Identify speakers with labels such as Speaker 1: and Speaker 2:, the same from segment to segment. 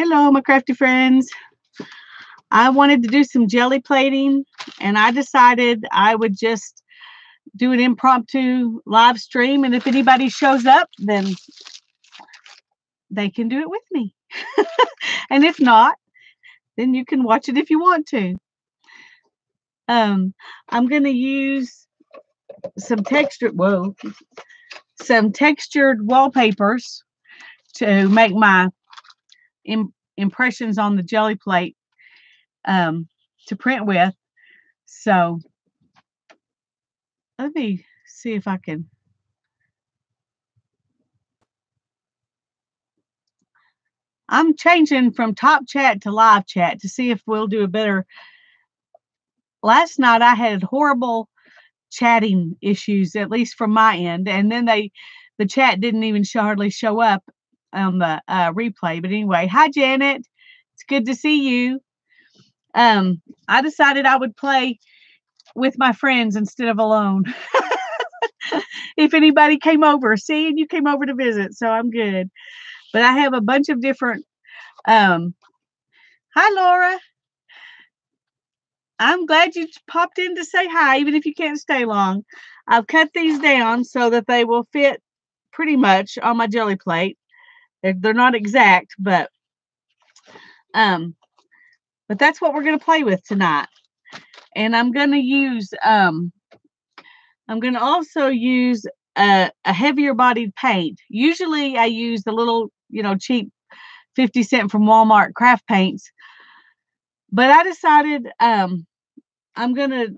Speaker 1: Hello, my crafty friends. I wanted to do some jelly plating, and I decided I would just do an impromptu live stream. And if anybody shows up, then they can do it with me. And if not, then you can watch it if you want to. I'm going to use some some textured wallpapers to make my impressions on the jelly plate to print with. So let me see if I can. I'm changing from top chat to live chat to see if we'll do a better. Last night I had horrible chatting issues, at least from my end, and then the chat didn't even hardly show up on the replay. But anyway, hi Janet, it's good to see you. I decided I would play with my friends instead of alone. If anybody came over, see, and you came over to visit, so I'm good. But I have a bunch of different. Hi Laura. I'm glad you popped in to say hi, even if you can't stay long. I've cut these down so that they will fit pretty much on my jelly plate. They're not exact, but that's what we're going to play with tonight. And I'm going to also use a heavier bodied paint. Usually I use the little, cheap 50-cent from Walmart craft paints. But I decided I'm going to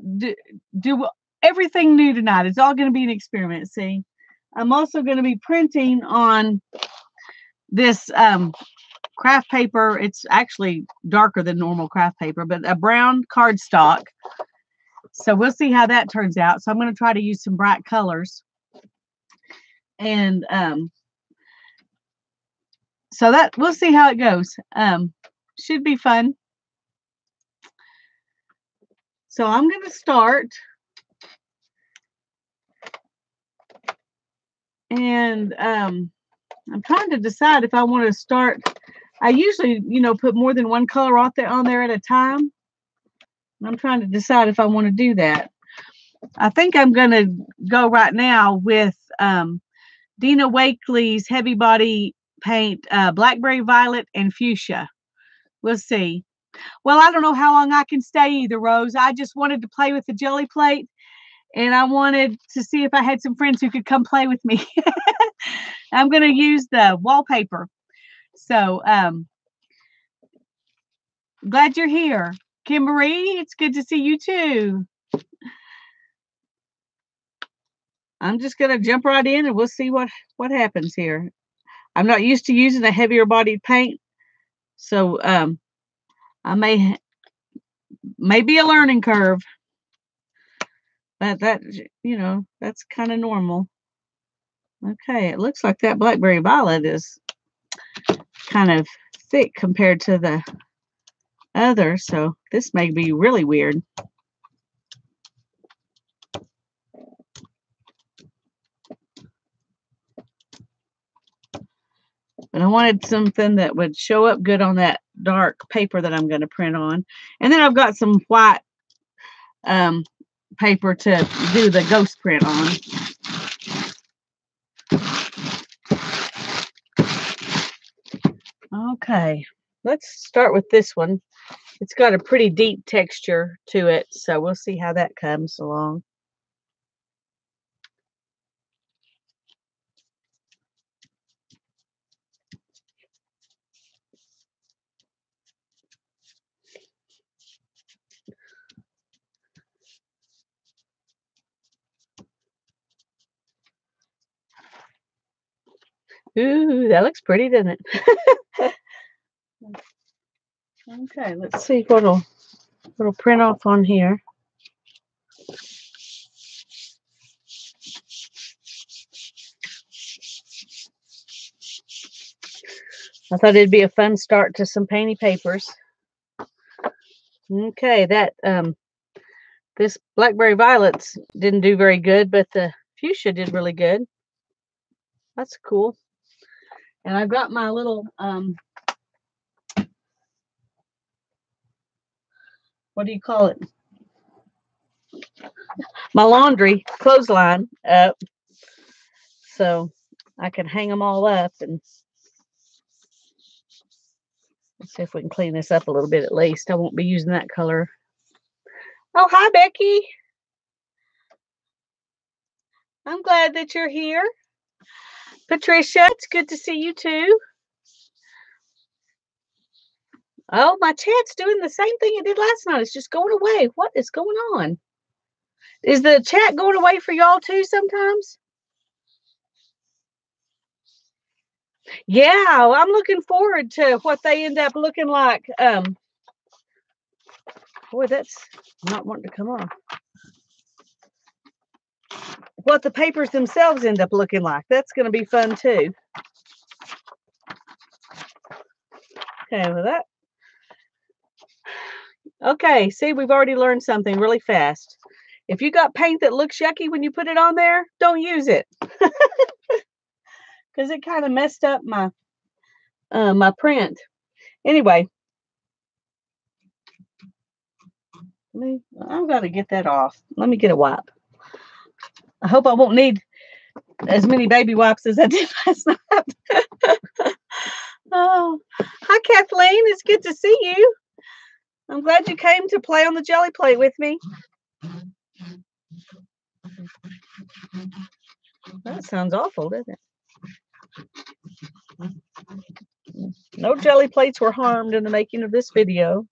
Speaker 1: do everything new tonight. It's all going to be an experiment, see. I'm also going to be printing on this craft paper. It's actually darker than normal craft paper, but a brown cardstock. So we'll see how that turns out. So I'm going to try to use some bright colors. And so that we'll see how it goes. Should be fun. So I'm going to start. And I'm trying to decide if I want to start. I usually, put more than one color on there at a time. I'm trying to decide if I want to do that. I think I'm going to go right now with Dina Wakley's heavy body paint, blackberry violet and fuchsia. We'll see. Well, I don't know how long I can stay either, Rose. I just wanted to play with the jelly plate, and I wanted to see if I had some friends who could come play with me. I'm going to use the wallpaper. So glad you're here. Kimberly, it's good to see you too. I'm just going to jump right in and we'll see what happens here. I'm not used to using a heavier bodied paint. So I may be a learning curve. But that's kind of normal. Okay, it looks like that blackberry violet is kind of thick compared to the other, so this may be really weird. But I wanted something that would show up good on that dark paper that I'm going to print on. And then I've got some white paper to do the ghost print on. Okay, let's start with this one. It's got a pretty deep texture to it, so we'll see how that comes along. Ooh, that looks pretty, doesn't it? Okay, let's see what'll print off on here. I thought it'd be a fun start to some painty papers. Okay, that this blackberry violets didn't do very good, but the fuchsia did really good. That's cool. And I've got my little what do you call it? My laundry clothesline up so I can hang them all up, and let's see if we can clean this up a little bit at least. I won't be using that color. Oh, hi, Becky. I'm glad that you're here. Patricia, it's good to see you too. Oh, my chat's doing the same thing it did last night. It's just going away. What is going on? Is the chat going away for y'all too sometimes? Yeah, I'm looking forward to what they end up looking like. Boy, that's not wanting to come off. What the papers themselves end up looking like. That's going to be fun too. Okay, with that. Okay, see, we've already learned something really fast. If you got paint that looks yucky when you put it on there, don't use it. Because it kind of messed up my my print. Anyway, I've got to get that off. Let me get a wipe. I hope I won't need as many baby wipes as I did last night. Oh, hi, Kathleen. It's good to see you. I'm glad you came to play on the jelly plate with me. That sounds awful, doesn't it? No jelly plates were harmed in the making of this video.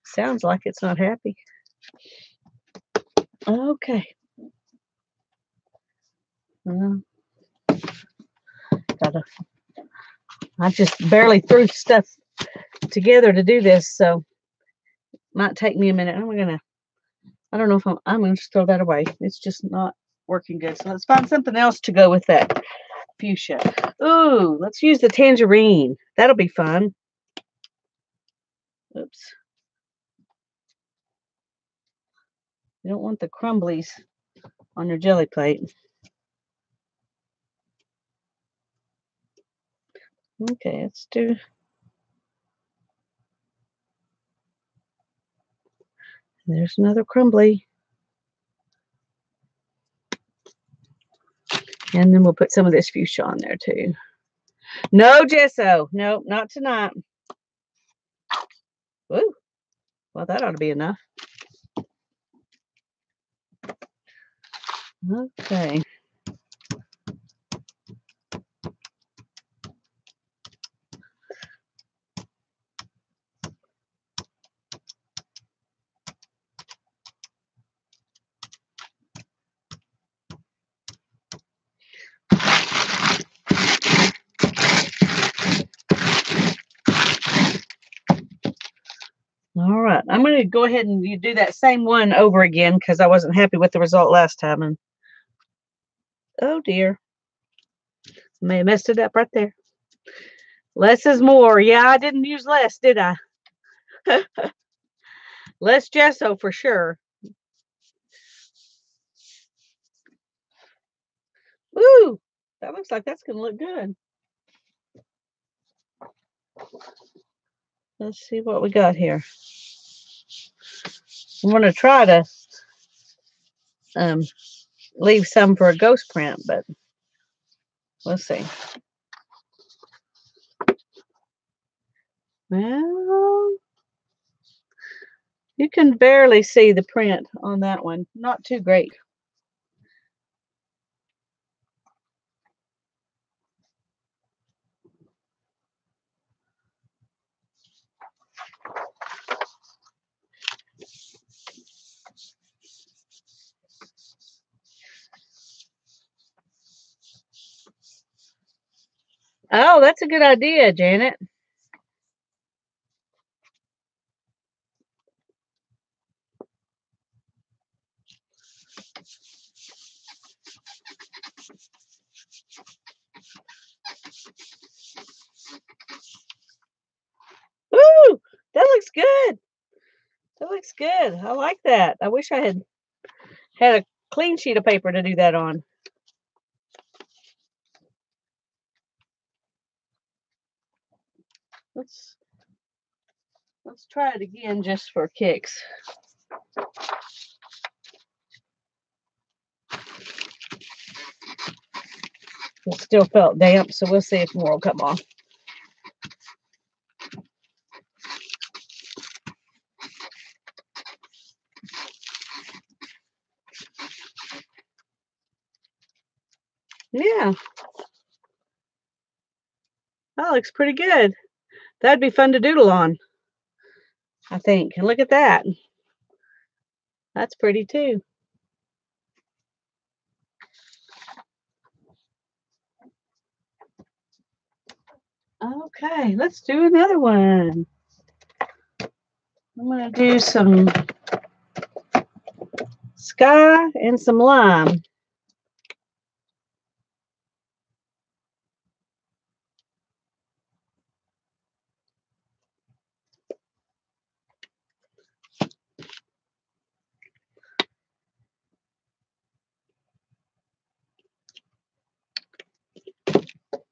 Speaker 1: Sounds like it's not happy. Okay. I just barely threw stuff together to do this, so it might take me a minute. I don't know if I'm gonna just throw that away. It's just not working good. So let's find something else to go with that fuchsia. Ooh, let's use the tangerine. That'll be fun. Oops. You don't want the crumblies on your jelly plate. Okay, let's do. There's another crumbly. And then we'll put some of this fuchsia on there too. No gesso. Nope, not tonight. Ooh. Well, that ought to be enough. Okay. All right, I'm going to go ahead and you do that same one over again because I wasn't happy with the result last time. And oh dear, may have messed it up right there. Less is more. Yeah, I didn't use less, did I? Less gesso for sure. Woo! That looks like that's going to look good. Let's see what we got here. I'm going to try to leave some for a ghost print, but we'll see. Well, you can barely see the print on that one. Not too great. Oh, that's a good idea, Janet. Woo! That looks good. That looks good. I like that. I wish I had a clean sheet of paper to do that on. Let's try it again just for kicks. It still felt damp, so we'll see if more will come off. Yeah. That looks pretty good. That'd be fun to doodle on, I think. And look at that. That's pretty too. Okay, let's do another one. I'm going to do some sky and some lime.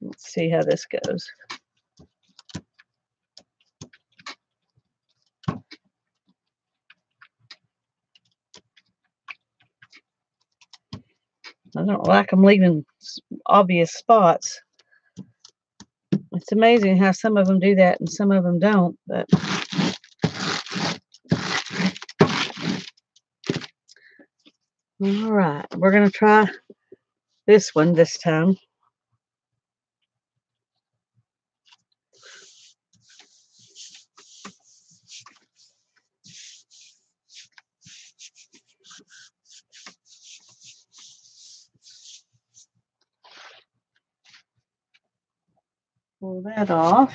Speaker 1: Let's see how this goes. I don't like them leaving obvious spots. It's amazing how some of them do that and some of them don't. But all right, we're going to try this one this time. Pull that off.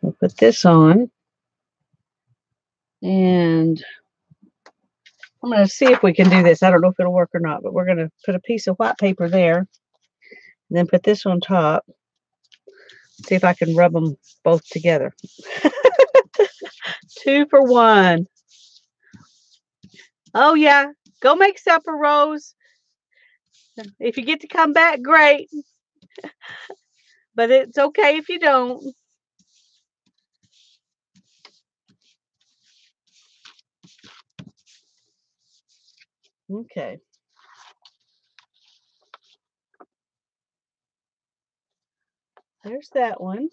Speaker 1: We'll put this on. And I'm going to see if we can do this. I don't know if it'll work or not, but we're going to put a piece of white paper there. And then put this on top. See if I can rub them both together. 2 for 1. Oh, yeah. Go make supper, Rose. If you get to come back, great. But it's okay if you don't. Okay. There's that one.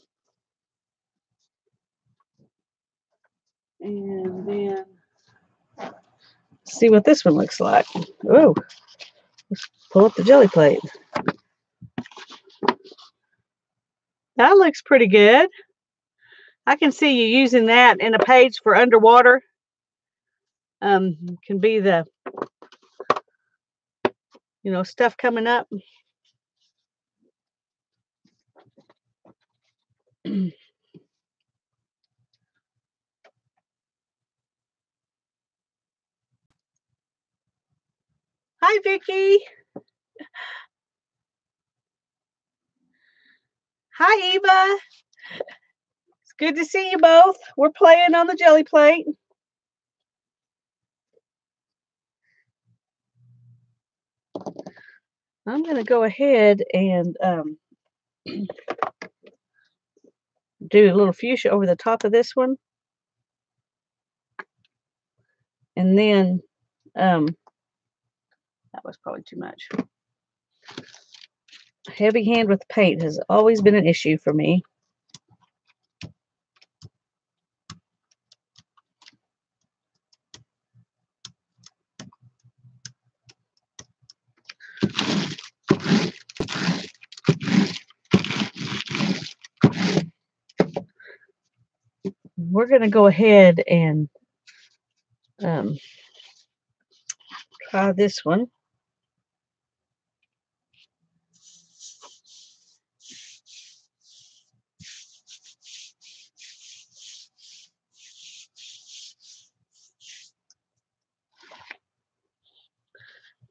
Speaker 1: And then see what this one looks like. Oh, let's pull up the jelly plate. That looks pretty good. I can see you using that in a page for underwater. Can be the, stuff coming up. Hi, Vicky. Hi, Eva. It's good to see you both. We're playing on the jelly plate. I'm going to go ahead and do a little fuchsia over the top of this one. And then, that was probably too much. Heavy hand with paint has always been an issue for me. We're going to go ahead and try this one.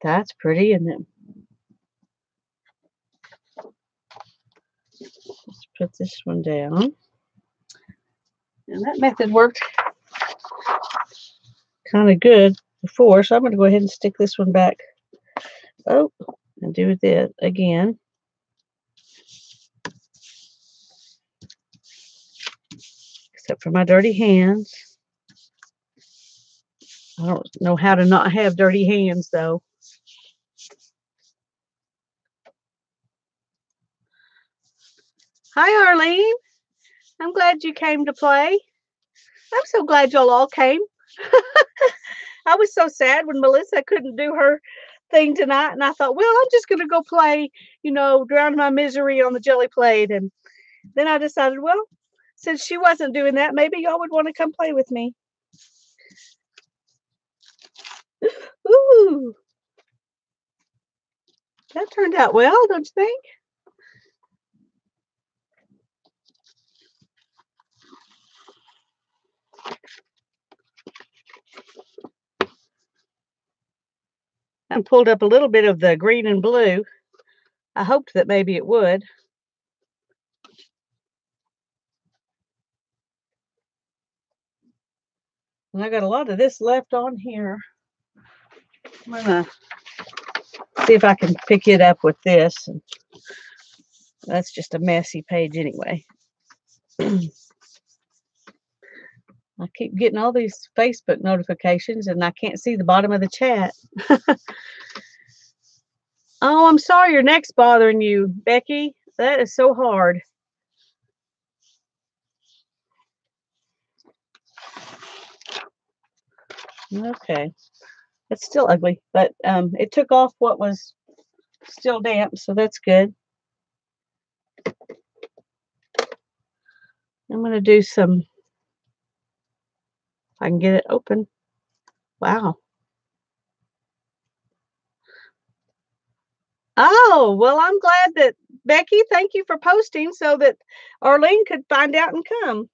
Speaker 1: That's pretty, isn't it? Let's put this one down. And that method worked kind of good before, so I'm going to go ahead and stick this one back. Oh, and do that again. except for my dirty hands. I don't know how to not have dirty hands, though. Hi, Arlene. I'm glad you came to play. I'm so glad y'all all came. I was so sad when Melissa couldn't do her thing tonight, and I thought, well, I'm just going to go play, drown my misery on the jelly plate. And then I decided, well, since she wasn't doing that, maybe y'all would want to come play with me. Ooh, that turned out well, don't you think? I pulled up a little bit of the green and blue. I hoped that maybe it would. And I got a lot of this left on here. I'm going to see if I can pick it up with this. That's just a messy page anyway. I keep getting all these Facebook notifications and I can't see the bottom of the chat. Oh, I'm sorry your neck's bothering you, Becky. That is so hard. Okay. It's still ugly, but it took off what was still damp, so that's good. I'm going to do some, if I can get it open. Wow. Oh, well, I'm glad that, Becky, thank you for posting so that Arlene could find out and come.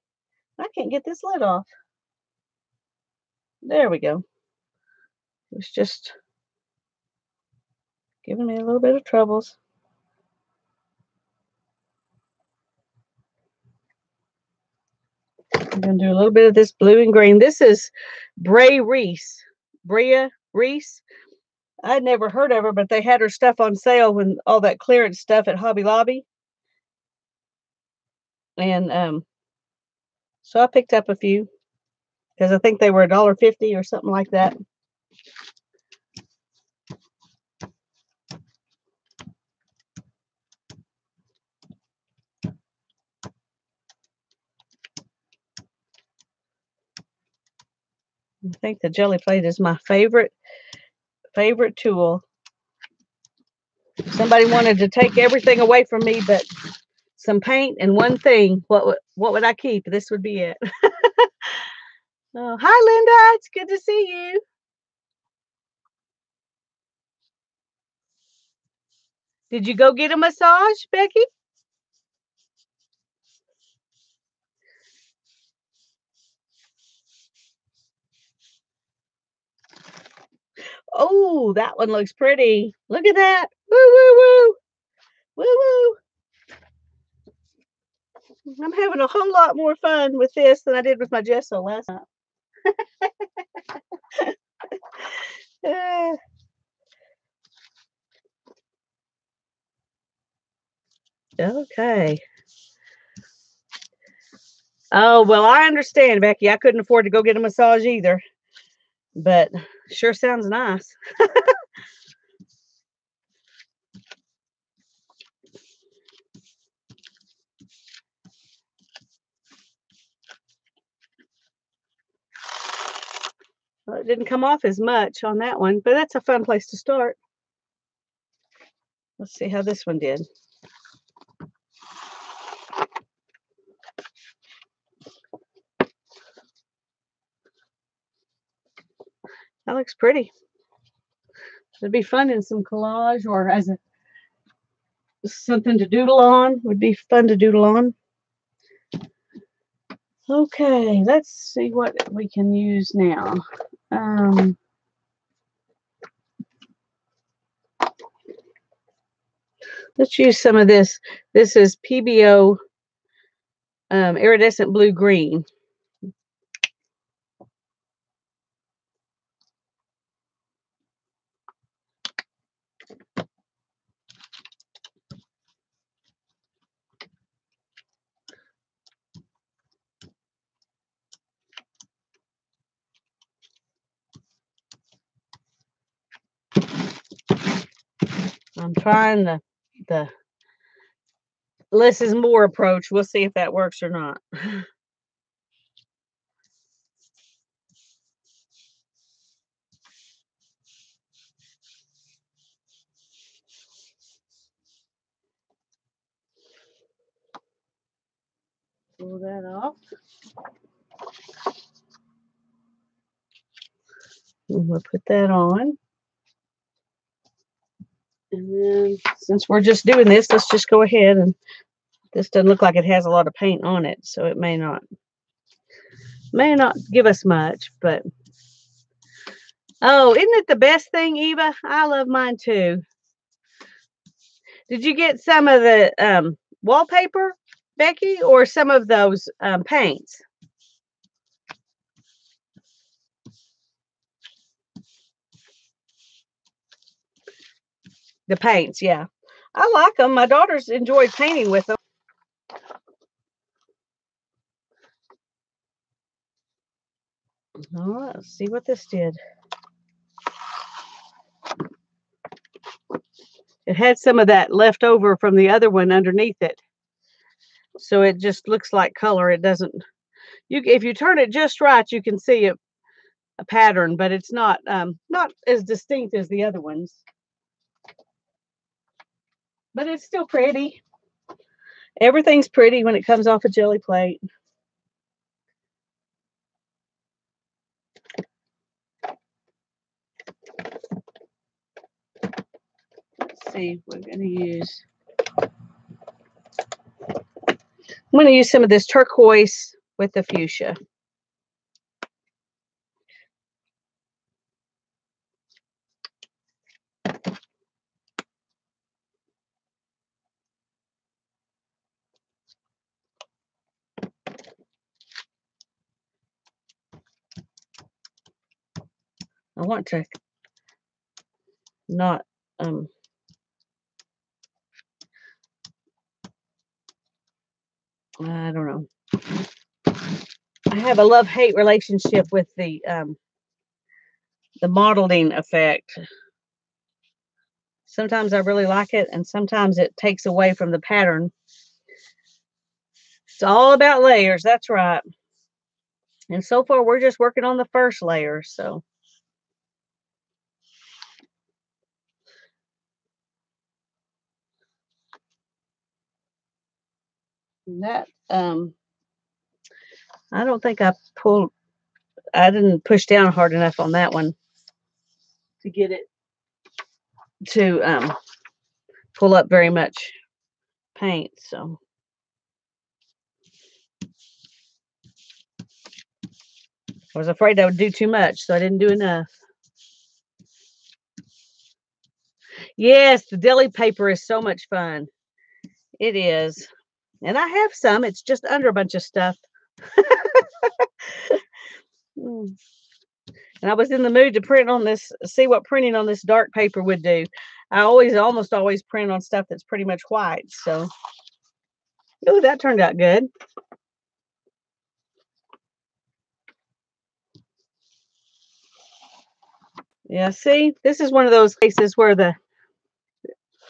Speaker 1: I can't get this lid off. There we go. It's just giving me a little bit of troubles. I'm going to do a little bit of this blue and green. This is Brea Reese. I'd never heard of her, but they had her stuff on sale when all that clearance stuff at Hobby Lobby. And so I picked up a few because I think they were $1.50 or something like that. I think the jelly plate is my favorite tool. If somebody wanted to take everything away from me but some paint and one thing, what would I keep? This would be it. Oh, hi, Linda. It's good to see you. Did you go get a massage, Becky? Oh, that one looks pretty. Look at that. Woo, woo, woo. Woo, woo. I'm having a whole lot more fun with this than I did with my gesso last night. Okay. Oh, well, I understand, Becky. I couldn't afford to go get a massage either, but sure sounds nice. Well, it didn't come off as much on that one, but that's a fun place to start. Let's see how this one did. That looks pretty. It'd be fun in some collage or as something to doodle on. Would be fun to doodle on. Okay, let's see what we can use now. Let's use some of this. This is PBO iridescent blue green. I'm trying the less is more approach. We'll see if that works or not. Pull that off. And we'll put that on. And then since we're just doing this, let's just go ahead, and this doesn't look like it has a lot of paint on it, so it may not give us much, but oh, isn't it the best thing, Eva? I love mine too. Did you get some of the wallpaper, Becky, or some of those paints? The paints, yeah. I like them. My daughters enjoyed painting with them. All right, let's see what this did. It had some of that left over from the other one underneath it. So it just looks like color. It doesn't, if you turn it just right, you can see a pattern, but it's not as distinct as the other ones. But it's still pretty. Everything's pretty when it comes off a jelly plate. Let's see, we're going to use. I'm going to use some of this turquoise with the fuchsia. I want to not I don't know. I have a love-hate relationship with the modeling effect. Sometimes I really like it, and sometimes it takes away from the pattern. It's all about layers, that's right. And so far, we're just working on the first layer, so. That, I don't think I didn't push down hard enough on that one to get it to pull up very much paint, so. I was afraid I would do too much, so I didn't do enough. Yes, the deli paper is so much fun. It is. And I have some. It's just under a bunch of stuff. And I was in the mood to print on this, see what printing on this dark paper would do. I almost always print on stuff that's pretty much white. So, oh, that turned out good. Yeah, see, this is one of those cases where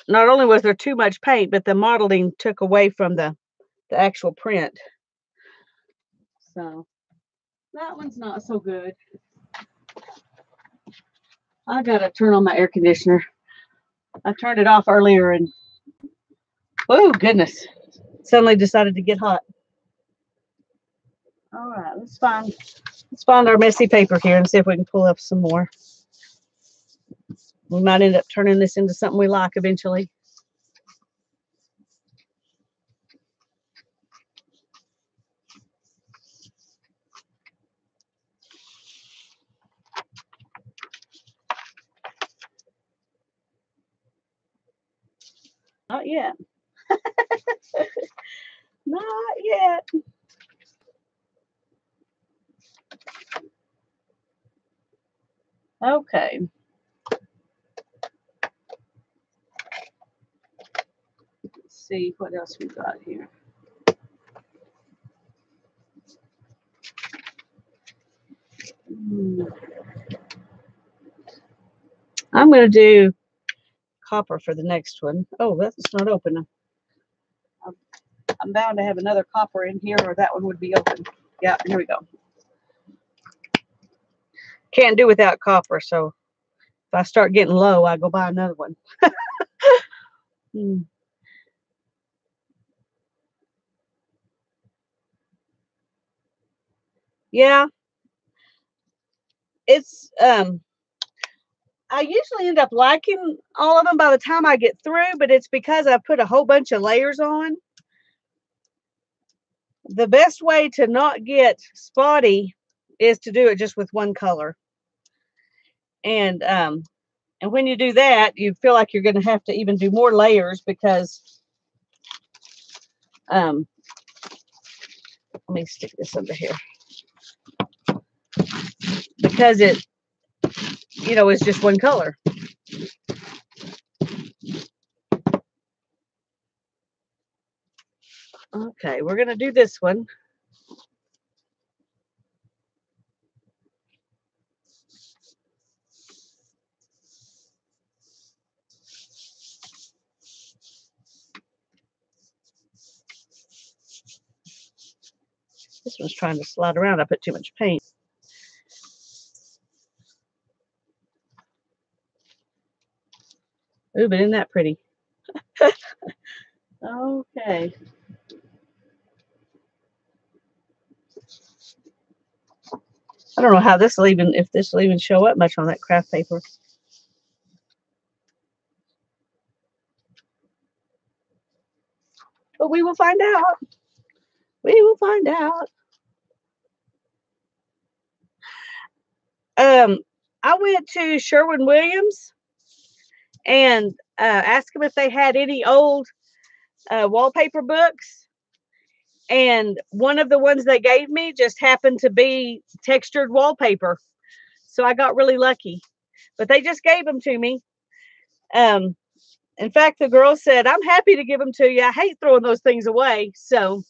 Speaker 1: not only was there too much paint, but the modeling took away from the actual print. So that one's not so good. I gotta turn on my air conditioner. I turned it off earlier and oh goodness, suddenly decided to get hot. All right, let's find our messy paper here and see if we can pull up some more. We might end up turning this into something we like eventually. Not yet. Not yet. Okay. Let's see what else we got here. I'm going to do copper for the next one. Oh, that's not open. I'm bound to have another copper in here, or that one would be open. Yeah, here we go. Can't do without copper, so if I start getting low, I go buy another one. Yeah, it's I usually end up liking all of them by the time I get through, but it's because I put a whole bunch of layers on. The best way to not get spotty is to do it just with one color. And when you do that, you feel like you're going to have to even do more layers because let me stick this under here. Because it, is just one color. Okay, we're going to do this one. This one's trying to slide around. I put too much paint. Ooh, but isn't that pretty? Okay. I don't know how this will even, if this will even show up much on that craft paper. But we will find out. We will find out. I went to Sherwin-Williams and asked them if they had any old wallpaper books. And one of the ones they gave me just happened to be textured wallpaper. So I got really lucky. But they just gave them to me. In fact, the girl said, I'm happy to give them to you. I hate throwing those things away. So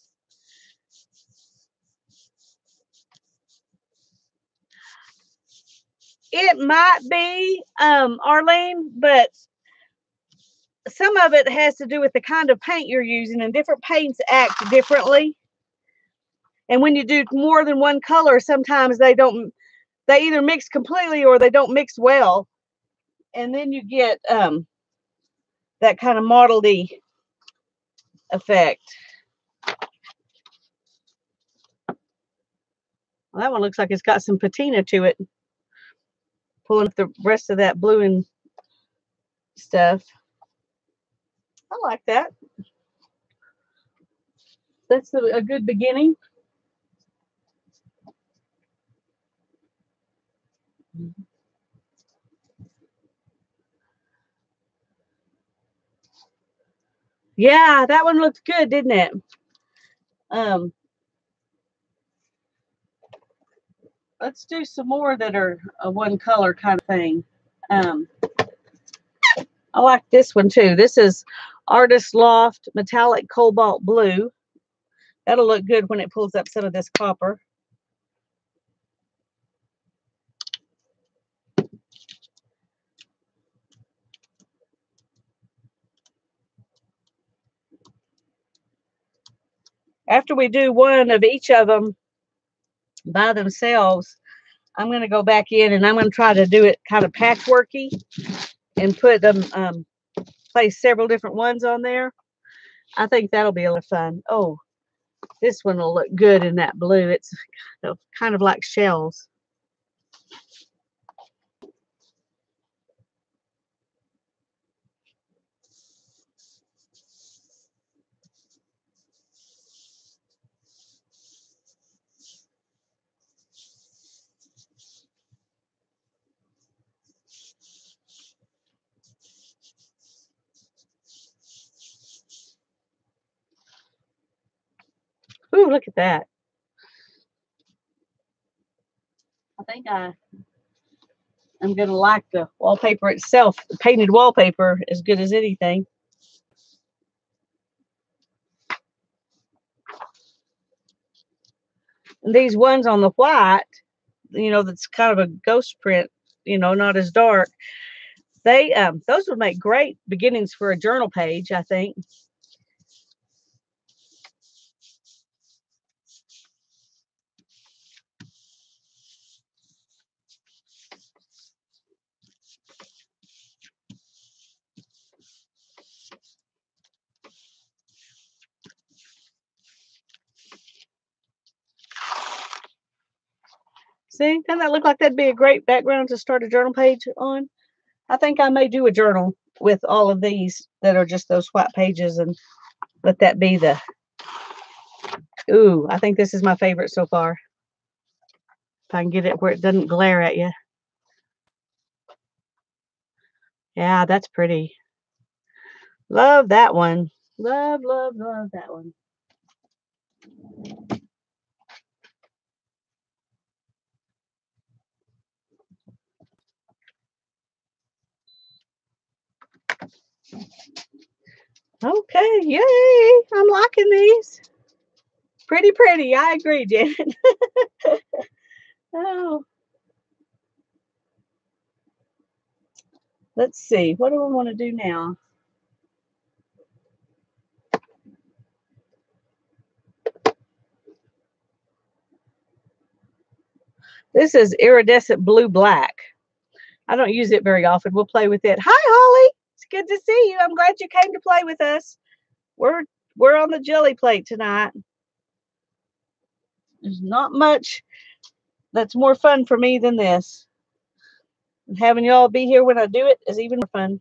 Speaker 1: it might be, Arlene, but some of it has to do with the kind of paint you're using, and different paints act differently. And when you do more than one color, sometimes they either mix completely or they don't mix well. And then you get that kind of mottledy effect. Well, that one looks like it's got some patina to it. Pulling up the rest of that blue and stuff. I like that. That's a good beginning. Yeah, that one looked good, didn't it? Let's do some more that are a one color kind of thing. I like this one too. This is Artist Loft Metallic Cobalt Blue. That'll look good when it pulls up some of this copper. After we do one of each of them by themselves, I'm going to go back in and I'm going to try to do it kind of patchworky and put them, place several different ones on there. I think that'll be a lot of fun. Oh, this one will look good in that blue. It's kind of like shells. Ooh, look at that. I think I'm going to like the wallpaper itself. The painted wallpaper as good as anything. And these ones on the white, that's kind of a ghost print, not as dark. those would make great beginnings for a journal page, I think. See, doesn't that look like that'd be a great background to start a journal page on? I think I may do a journal with all of these that are just those white pages and let that be the, ooh, I think this is my favorite so far. If I can get it where it doesn't glare at you. Yeah, that's pretty. Love that one. Love, love, love that one. Okay, yay! I'm liking these. Pretty, pretty. I agree, Janet. Oh, let's see. What do I want to do now? This is iridescent blue black. I don't use it very often. We'll play with it. Hi, Holly. It's good to see you. I'm glad you came to play with us. We're on the jelly plate tonight. There's not much that's more fun for me than this. And having y'all be here when I do it is even more fun.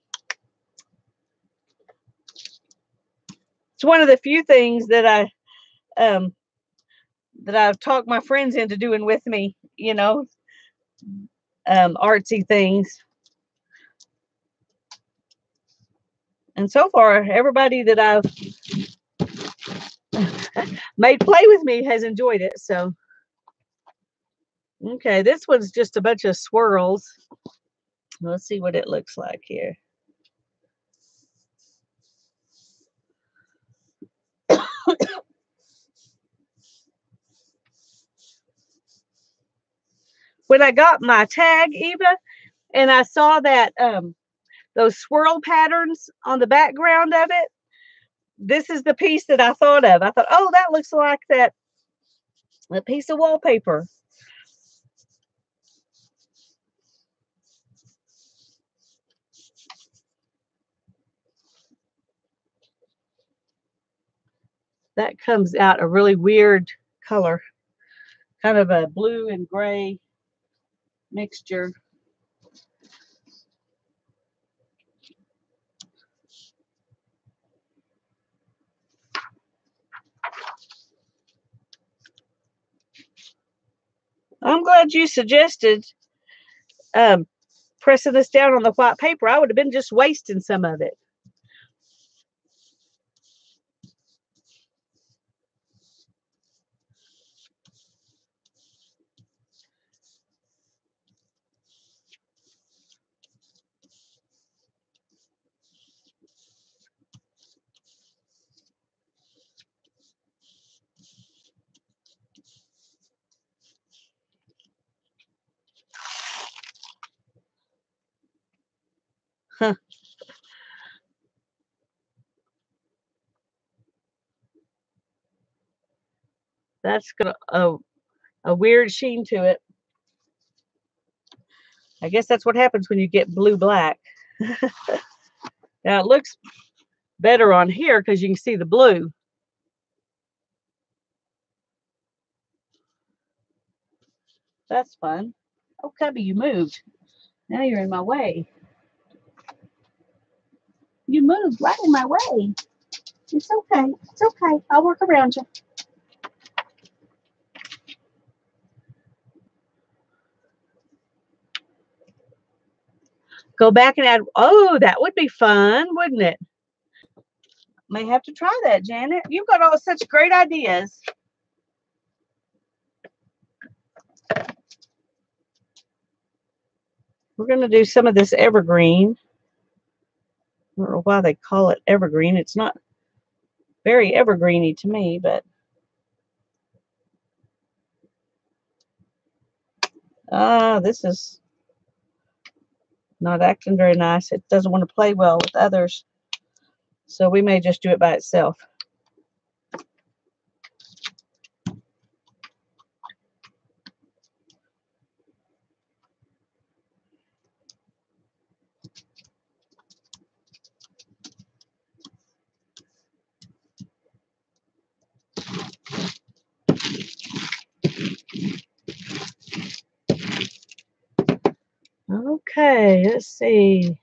Speaker 1: It's one of the few things that I've talked my friends into doing with me, artsy things. And so far, everybody that I've made play with me has enjoyed it. So, okay, this one's just a bunch of swirls. Let's see what it looks like here. When I got my tag, Eva, and I saw that those swirl patterns on the background of it, this is the piece that I thought of. I thought, oh, that looks like that piece of wallpaper. That comes out a really weird color, kind of a blue and gray mixture. I'm glad you suggested pressing this down on the white paper. I would have been just wasting some of it. Huh. That's got a weird sheen to it. I guess that's what happens when you get blue black. Now it looks better on here because you can see the blue. That's fun. Oh, Cubby, you moved. Now you're in my way. You moved right in my way. It's okay. It's okay. I'll work around you. Go back and add. Oh, that would be fun, wouldn't it? May have to try that, Janet. You've got all such great ideas. We're going to do some of this evergreen. I don't know why they call it evergreen. It's not very evergreeny to me, but this is not acting very nice. It doesn't want to play well with others. So we may just do it by itself. Okay, let's see.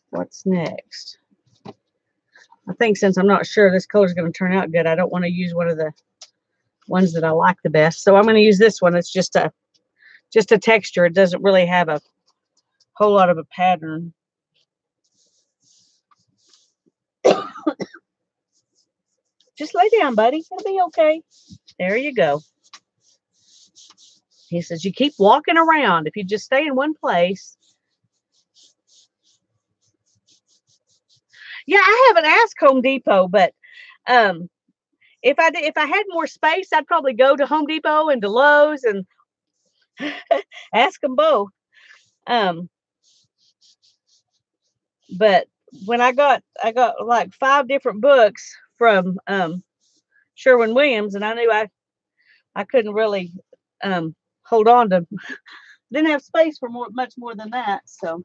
Speaker 1: What's next? I think since I'm not sure this color is going to turn out good, I don't want to use one of the ones that I like the best. So I'm going to use this one. It's just a texture. It doesn't really have a whole lot of a pattern. Just lay down, buddy. It'll be okay. There you go. He says, you keep walking around. If you just stay in one place. Yeah, I haven't asked Home Depot, but if I had more space, I'd probably go to Home Depot and to Lowe's and ask them both. But when I got like 5 different books from Sherwin-Williams, and I knew I couldn't really hold on to. Didn't have space for much more than that. So.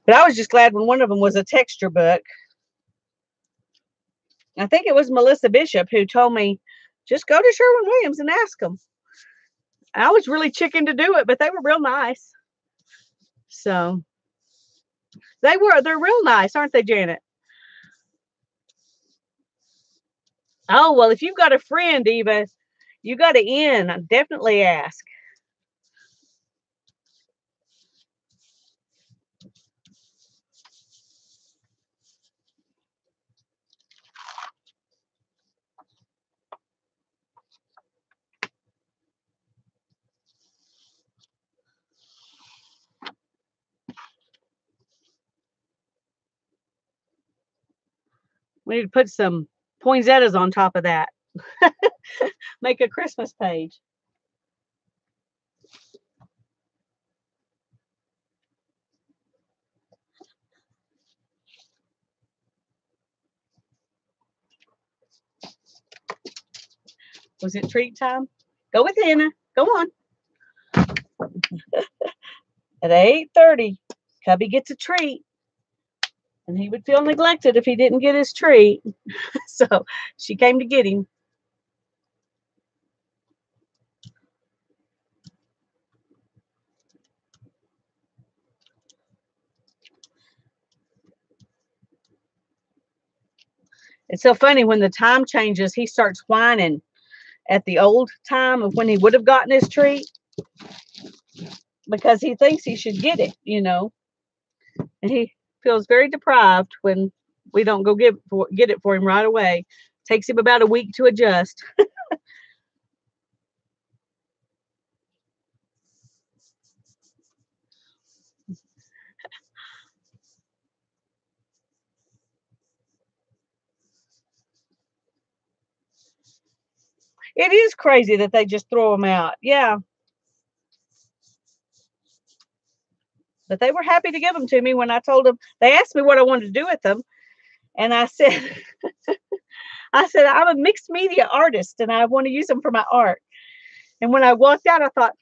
Speaker 1: But I was just glad when one of them was a texture book. I think it was Melissa Bishop who told me, just go to Sherwin-Williams and ask them. I was really chicken to do it, but they were real nice. So they're real nice, aren't they, Janet? Oh, well, if you've got a friend, Eva, you got to in. Definitely ask. We need to put some poinsettias on top of that. Make a Christmas page. Was it treat time? Go with Hannah. Go on. At 8:30, Cubby gets a treat. And he would feel neglected if he didn't get his treat. So she came to get him. It's so funny when the time changes, he starts whining at the old time of when he would have gotten his treat because he thinks he should get it, and he feels very deprived when we don't go get it for him right away. Takes him about a week to adjust. It is crazy that they just throw them out. Yeah. But they were happy to give them to me when I told them. They asked me what I wanted to do with them. And I said, I'm a mixed media artist and I want to use them for my art. And when I walked out, I thought,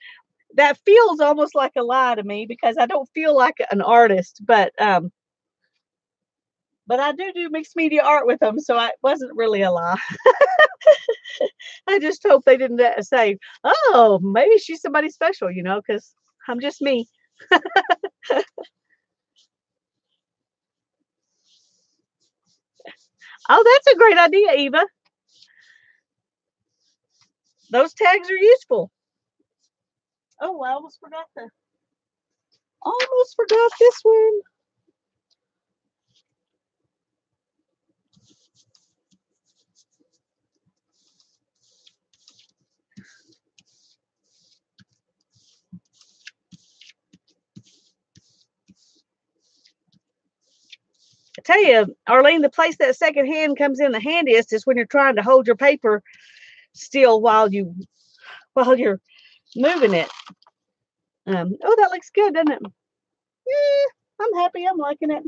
Speaker 1: that feels almost like a lie to me because I don't feel like an artist. But I do mixed media art with them. So it wasn't really a lie. I just hope they didn't say, oh, maybe she's somebody special, because I'm just me. Oh, that's a great idea, Eva. Those tags are useful. Oh, I almost forgot this one. I tell you, Arlene, the place that second hand comes in the handiest is when you're trying to hold your paper still while you're moving it. Oh, that looks good, doesn't it? Yeah, I'm happy. I'm liking it.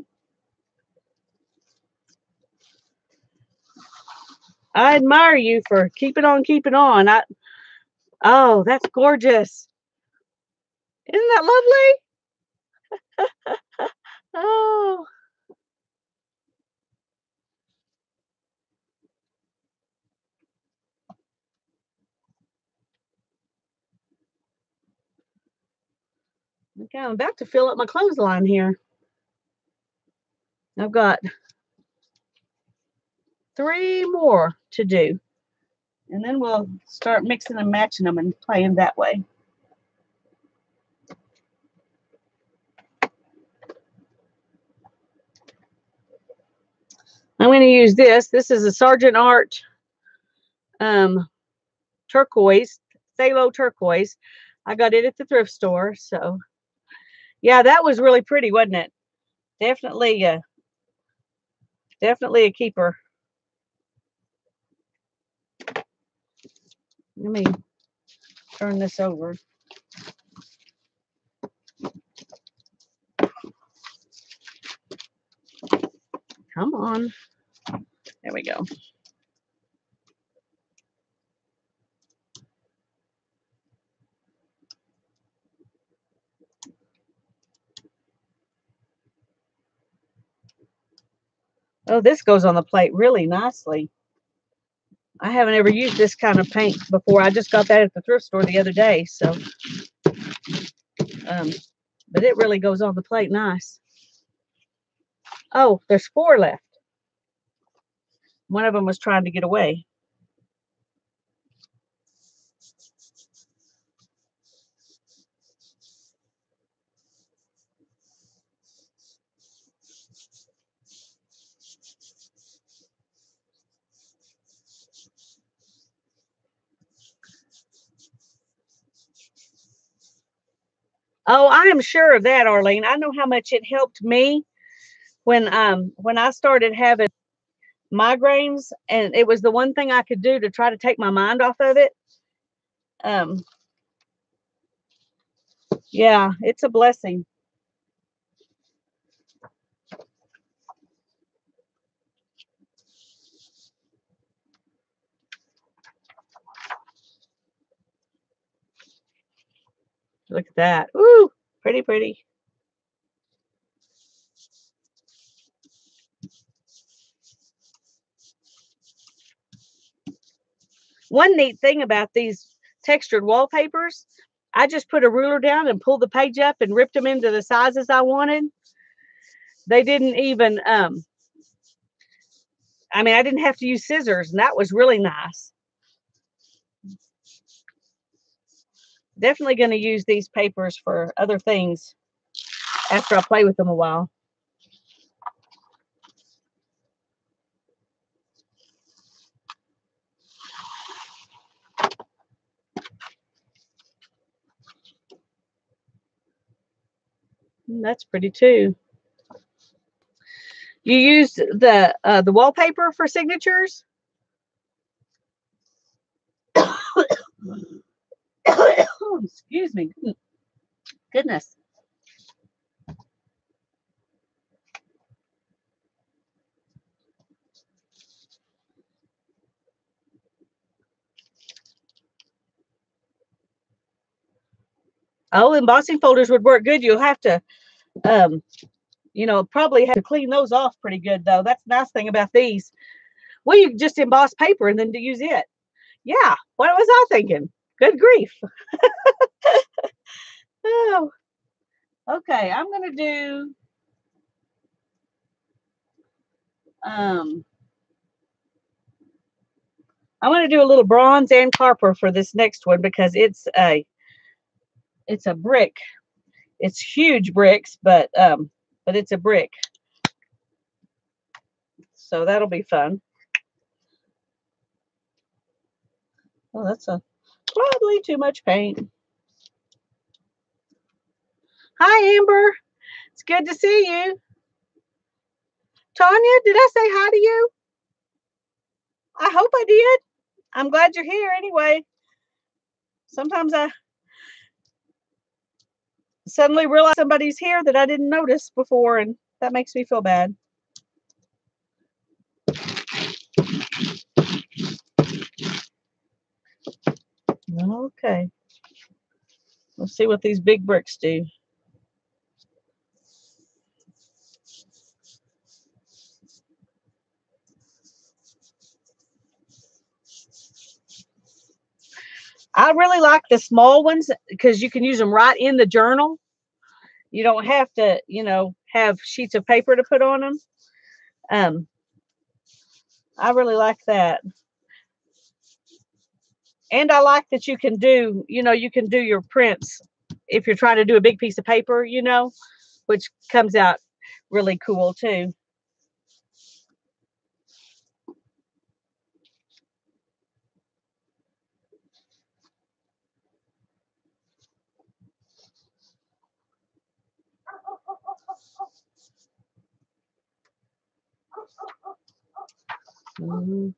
Speaker 1: I admire you for keeping on keeping on. Oh, that's gorgeous. Isn't that lovely? Oh. Okay, I'm about to fill up my clothesline here. I've got 3 more to do. And then we'll start mixing and matching them and playing that way. I'm going to use this. This is a Sergeant Art turquoise, phthalo turquoise. I got it at the thrift store. So, yeah, that was really pretty, wasn't it? Definitely a keeper. Let me turn this over. Come on. There we go. Oh, this goes on the plate really nicely. I haven't ever used this kind of paint before. I just got that at the thrift store the other day. So, but it really goes on the plate nice. Oh, there's 4 left. One of them was trying to get away. Oh, I am sure of that, Arlene. I know how much it helped me when I started having migraines, and it was the one thing I could do to try to take my mind off of it. Yeah, it's a blessing. Look at that. Ooh, pretty, pretty. One neat thing about these textured wallpapers, I just put a ruler down and pulled the page up and ripped them into the sizes I wanted. They didn't even, I didn't have to use scissors, and that was really nice. Definitely going to use these papers for other things after I play with them a while. That's pretty too. You used the wallpaper for signatures? Excuse me. Goodness. Oh, embossing folders would work good. You'll have to, probably have to clean those off pretty good, though. That's the nice thing about these. Well, you just emboss paper and then to use it. Yeah, what was I thinking? Good grief. Oh, okay. I'm going to do, I want to do a little bronze and copper for this next one because it's a brick. It's huge bricks, but it's a brick. So that'll be fun. Oh, that's probably too much paint. Hi, Amber. It's good to see you. Tanya, did I say hi to you? I hope I did. I'm glad you're here anyway. Sometimes I suddenly realize somebody's here that I didn't notice before, and that makes me feel bad. Okay. Let's see what these big bricks do. I really like the small ones because you can use them right in the journal. You don't have to, have sheets of paper to put on them. I really like that. And I like that you can do your prints if you're trying to do a big piece of paper, which comes out really cool too.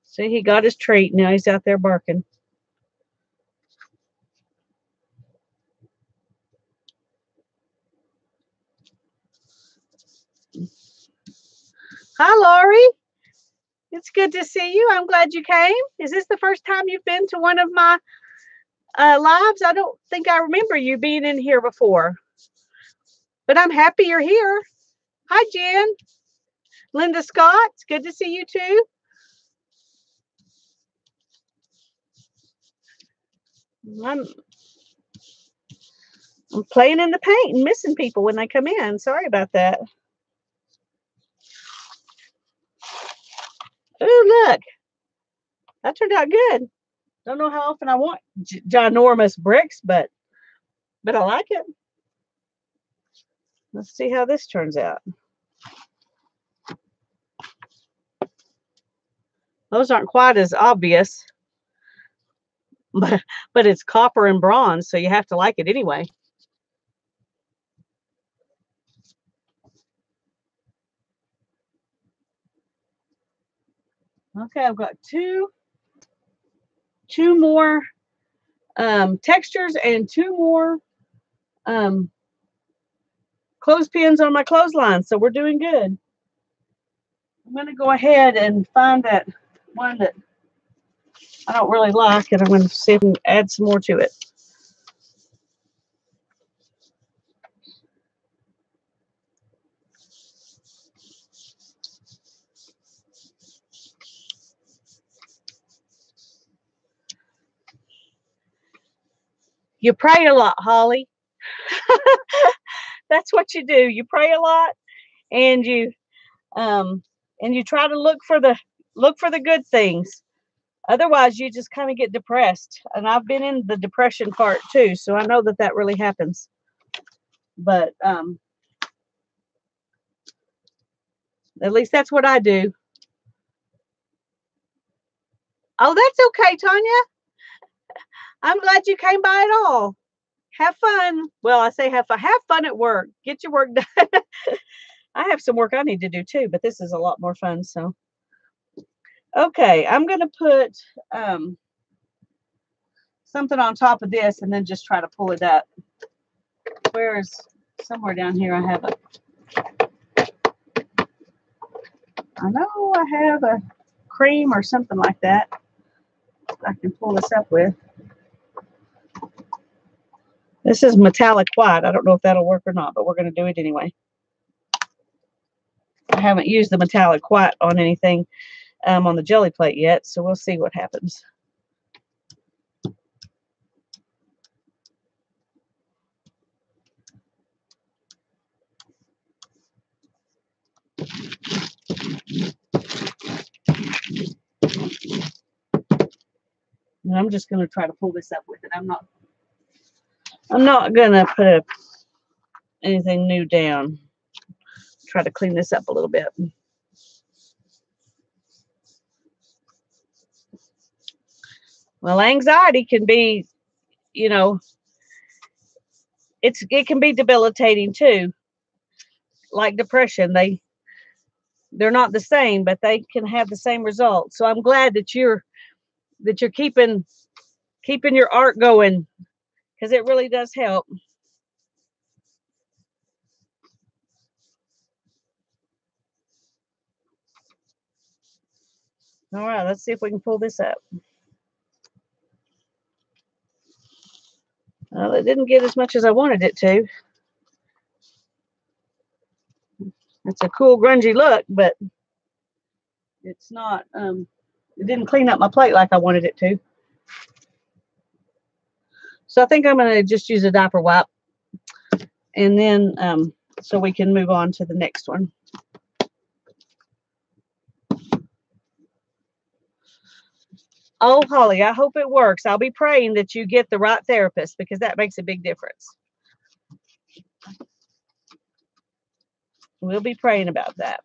Speaker 1: See, he got his treat. Now he's out there barking. Hi, Laurie. It's good to see you. I'm glad you came. Is this the first time you've been to one of my lives? I don't think I remember you being in here before, but I'm happy you're here. Hi, Jen. Linda Scott. It's good to see you too. I'm playing in the paint and missing people when they come in. Sorry about that. Oh, look. That turned out good. Don't know how often I want ginormous bricks, but I like it. Let's see how this turns out. Those aren't quite as obvious, but it's copper and bronze, so you have to like it anyway. Okay, I've got two more textures and two more clothespins on my clothesline, so we're doing good. I'm going to go ahead and find that one that I don't really like, and I'm going to see if I can add some more to it. You pray a lot, Holly. That's what you do. You pray a lot, and you try to look for the good things. Otherwise, you just kind of get depressed. And I've been in the depression part too, so I know that really happens. But at least that's what I do. Oh, that's okay, Tanya. I'm glad you came by at all. Have fun. Well, I say have fun at work. Get your work done. I have some work I need to do too, but this is a lot more fun. So, okay, I'm going to put something on top of this and then just try to pull it up. Where's somewhere down here I have a, I know I have a cream or something like that I can pull this up with. This is metallic white. I don't know if that'll work or not, but we're going to do it anyway. I haven't used the metallic white on anything on the jelly plate yet, so we'll see what happens. And I'm just going to try to pull this up with it. I'm not going to put anything new down. Try to clean this up a little bit. Well, anxiety can be, it can be debilitating too. Like depression, they're not the same, but they can have the same results. So I'm glad that you're that you're keeping your art going, because it really does help. All right, let's see if we can pull this up. Well, it didn't get as much as I wanted it to. It's a cool grungy look, but it's not, it didn't clean up my plate like I wanted it to. So I think I'm going to just use a diaper wipe, and then so we can move on to the next one. Oh, Holly, I hope it works. I'll be praying that you get the right therapist, because that makes a big difference. We'll be praying about that.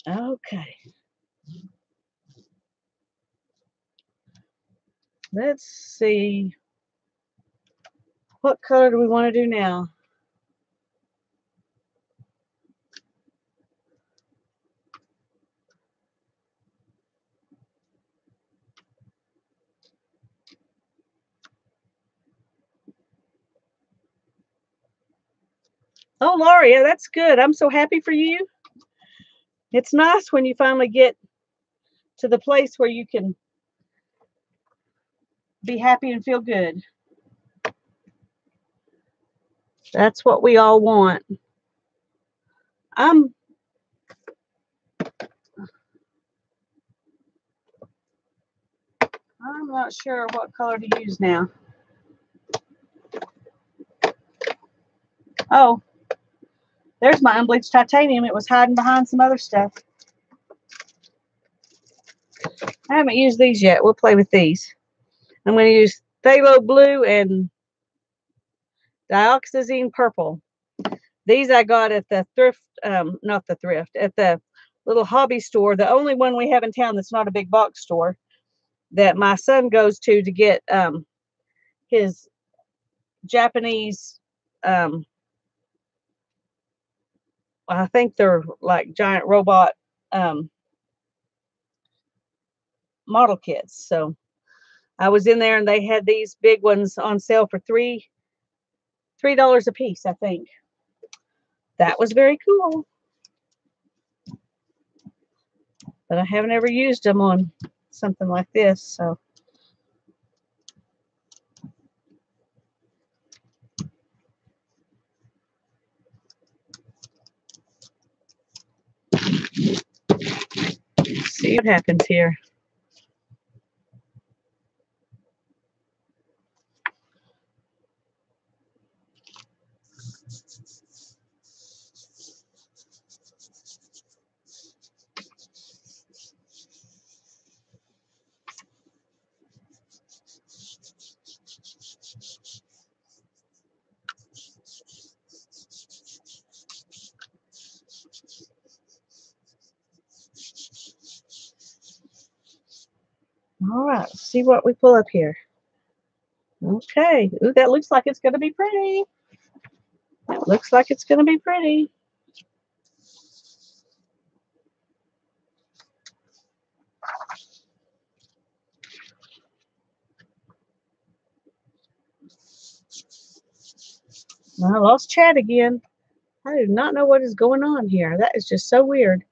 Speaker 1: Okay. Let's see. What color do we want to do now? Oh, Laurie, yeah, that's good. I'm so happy for you. It's nice when you finally get to the place where you can be happy and feel good. That's what we all want. I'm not sure what color to use now. Oh, there's my unbleached titanium. It was hiding behind some other stuff. I haven't used these yet. We'll play with these. I'm going to use phthalo blue and dioxazine purple. These I got at the thrift, not the thrift, at the little hobby store. The only one we have in town that's not a big box store, that my son goes to get his Japanese, I think they're like giant robot model kits. So I was in there and they had these big ones on sale for $3 a piece, I think. That was very cool. But I haven't ever used them on something like this, so. See what happens here. All right, let's see what we pull up here. Okay. Ooh, that looks like it's going to be pretty. That looks like it's going to be pretty. I lost chat again. I do not know what is going on here. That is just so weird.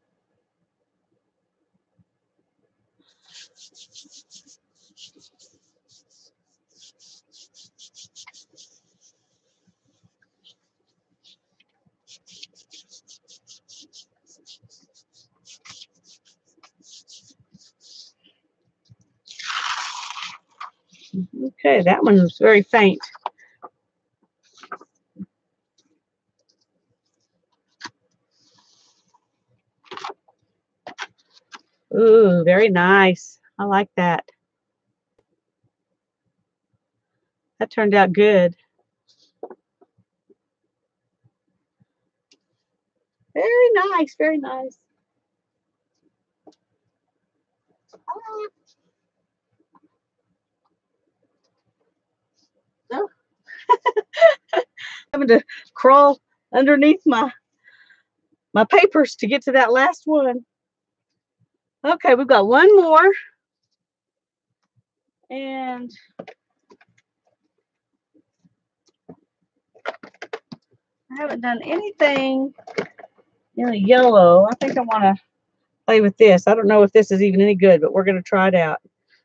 Speaker 1: Okay, that one was very faint. Ooh, very nice. I like that. That turned out good. Very nice, very nice. Oh. Having to crawl underneath my papers to get to that last one. Okay, we've got one more. And I haven't done anything in a yellow. I think I want to play with this. I don't know if this is even any good, but we're going to try it out.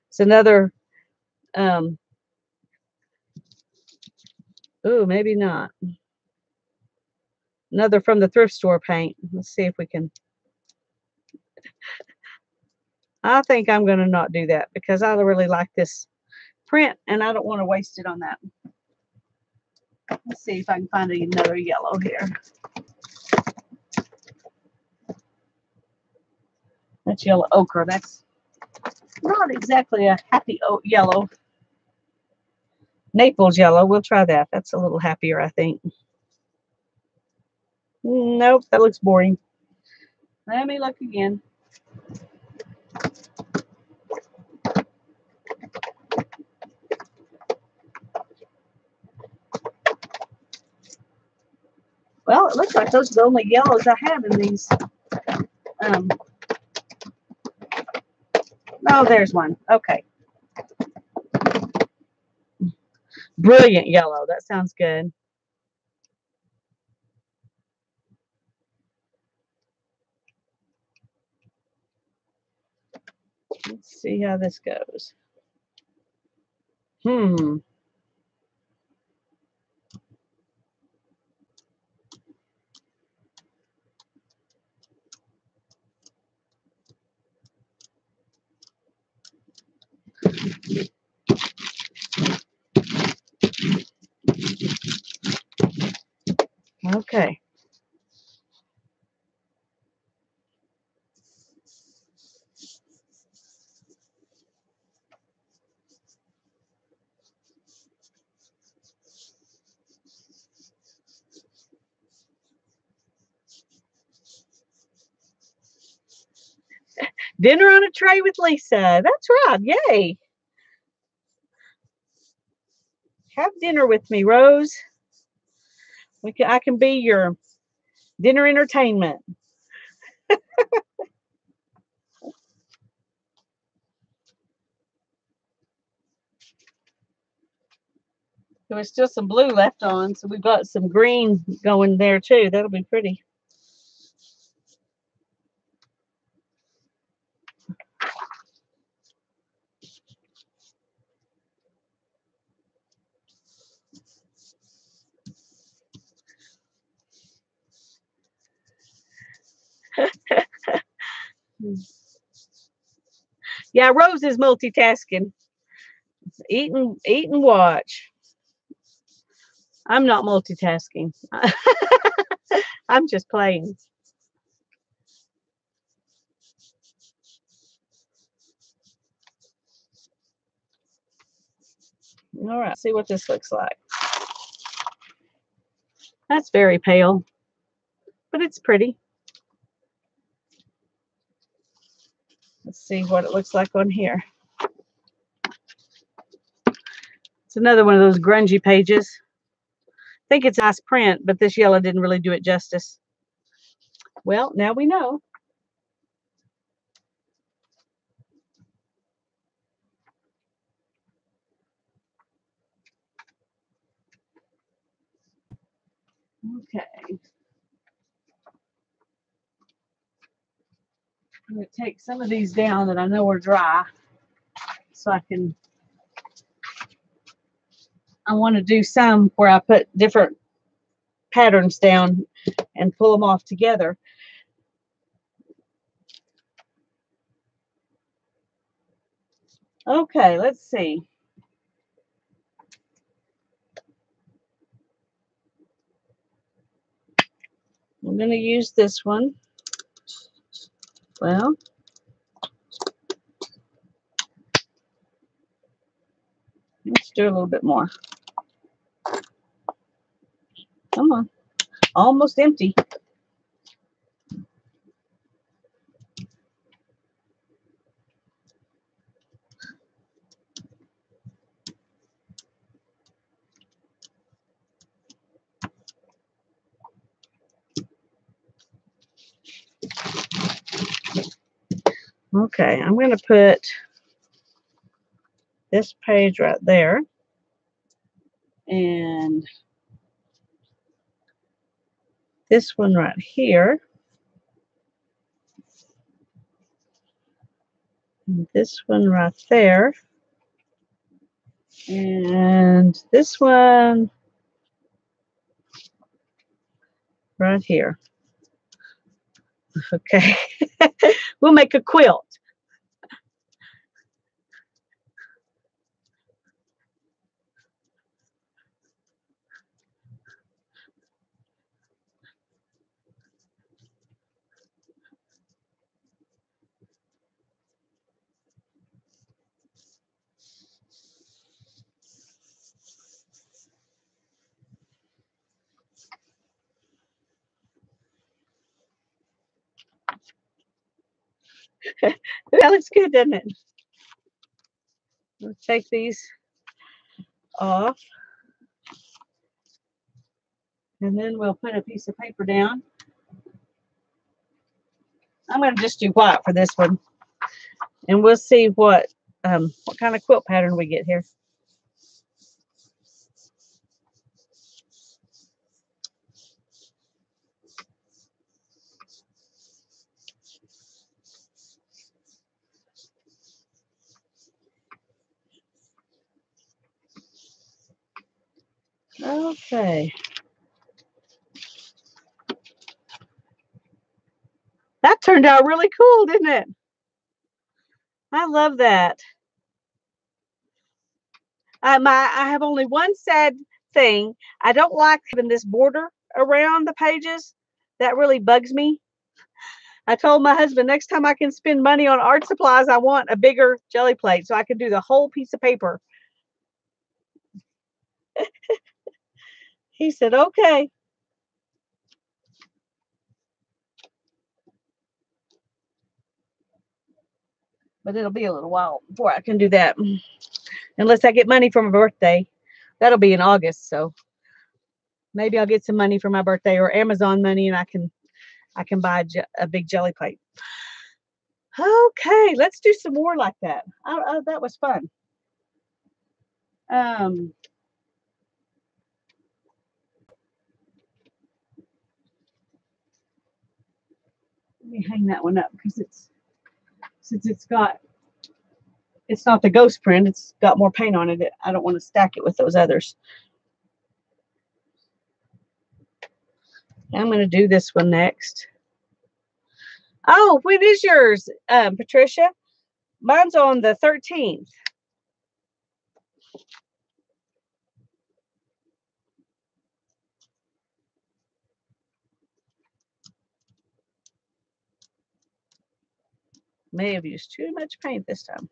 Speaker 1: It's another, ooh, maybe not. Another from the thrift store paint. Let's see if we can. I think I'm going to not do that because I really like this print and I don't want to waste it on that. Let's see if I can find another yellow here. That's yellow ochre. That's not exactly a happy yellow. Naples yellow. We'll try that. That's a little happier, I think. Nope, that looks boring. Let me look again. Well, it looks like those are the only yellows I have in these. Oh, there's one. Okay. Brilliant yellow. That sounds good. Let's see how this goes. Okay. Dinner on a tray with Lisa. That's right. Yay. Have dinner with me, Rose. I can be your dinner entertainment. There's still some blue left on, so we've got some green going there too. That'll be pretty. Yeah, Rose is multitasking. Eat and watch. I'm not multitasking. I'm just playing. All right, see what this looks like. That's very pale, but it's pretty. Let's see what it looks like on here. It's another one of those grungy pages. I think it's nice print, but this yellow didn't really do it justice. Well, now we know. Okay. I'm going to take some of these down that I know are dry so I want to do some where I put different patterns down and pull them off together. Okay, let's see. I'm going to use this one. Well, let's do a little bit more. Come on. Almost empty. Okay, I'm going to put this page right there. And this one right here. And this one right there. And this one right here. Okay. We'll make a quilt. That looks good, doesn't it? Let's take these off. And then we'll put a piece of paper down. I'm going to just do white for this one. And we'll see what kind of quilt pattern we get here. Okay. That turned out really cool, didn't it? I love that. I have only one sad thing. I don't like having this border around the pages. That really bugs me. I told my husband next time I can spend money on art supplies, I want a bigger jelly plate so I can do the whole piece of paper. He said, okay. But it'll be a little while before I can do that. Unless I get money for my birthday. That'll be in August, so maybe I'll get some money for my birthday or Amazon money and I can buy a big jelly plate. Okay, let's do some more like that. That was fun. Let me hang that one up because it's not the ghost print. It's got more paint on it. I don't want to stack it with those others. I'm going to do this one next. Oh, when is yours, Patricia? Mine's on the 13th. May have used too much paint this time.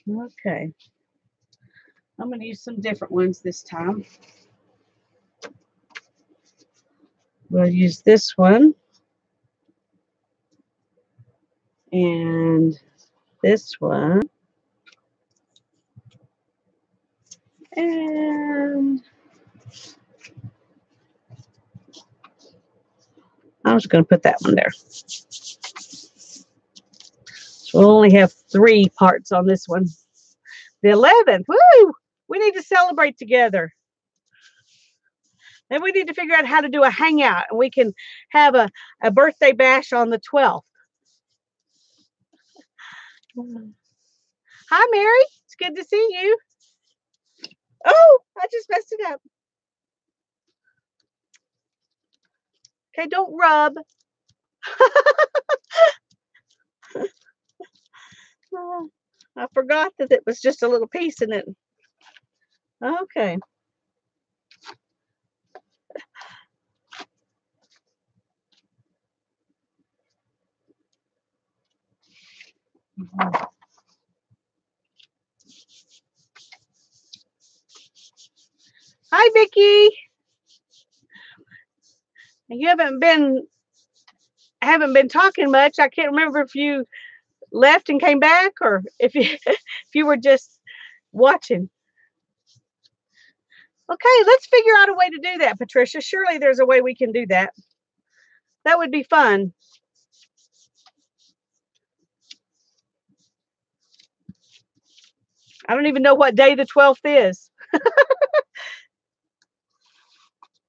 Speaker 1: Okay. I'm going to use some different ones this time. We'll use this one. And this one. And I'm just going to put that one there. So we'll only have 3 parts on this one. The 11th. Woo! We need to celebrate together. Then we need to figure out how to do a hangout. And we can have a birthday bash on the 12th. Hi, Mary. It's good to see you. Oh, I just messed it up. Okay, don't rub. I forgot that it was just a little piece in it. Okay. Hi, Vicki. You haven't been talking much. I can't remember if you left and came back or if you were just watching. Okay, let's figure out a way to do that, Patricia. Surely there's a way we can do that. That would be fun. I don't even know what day the 12th is.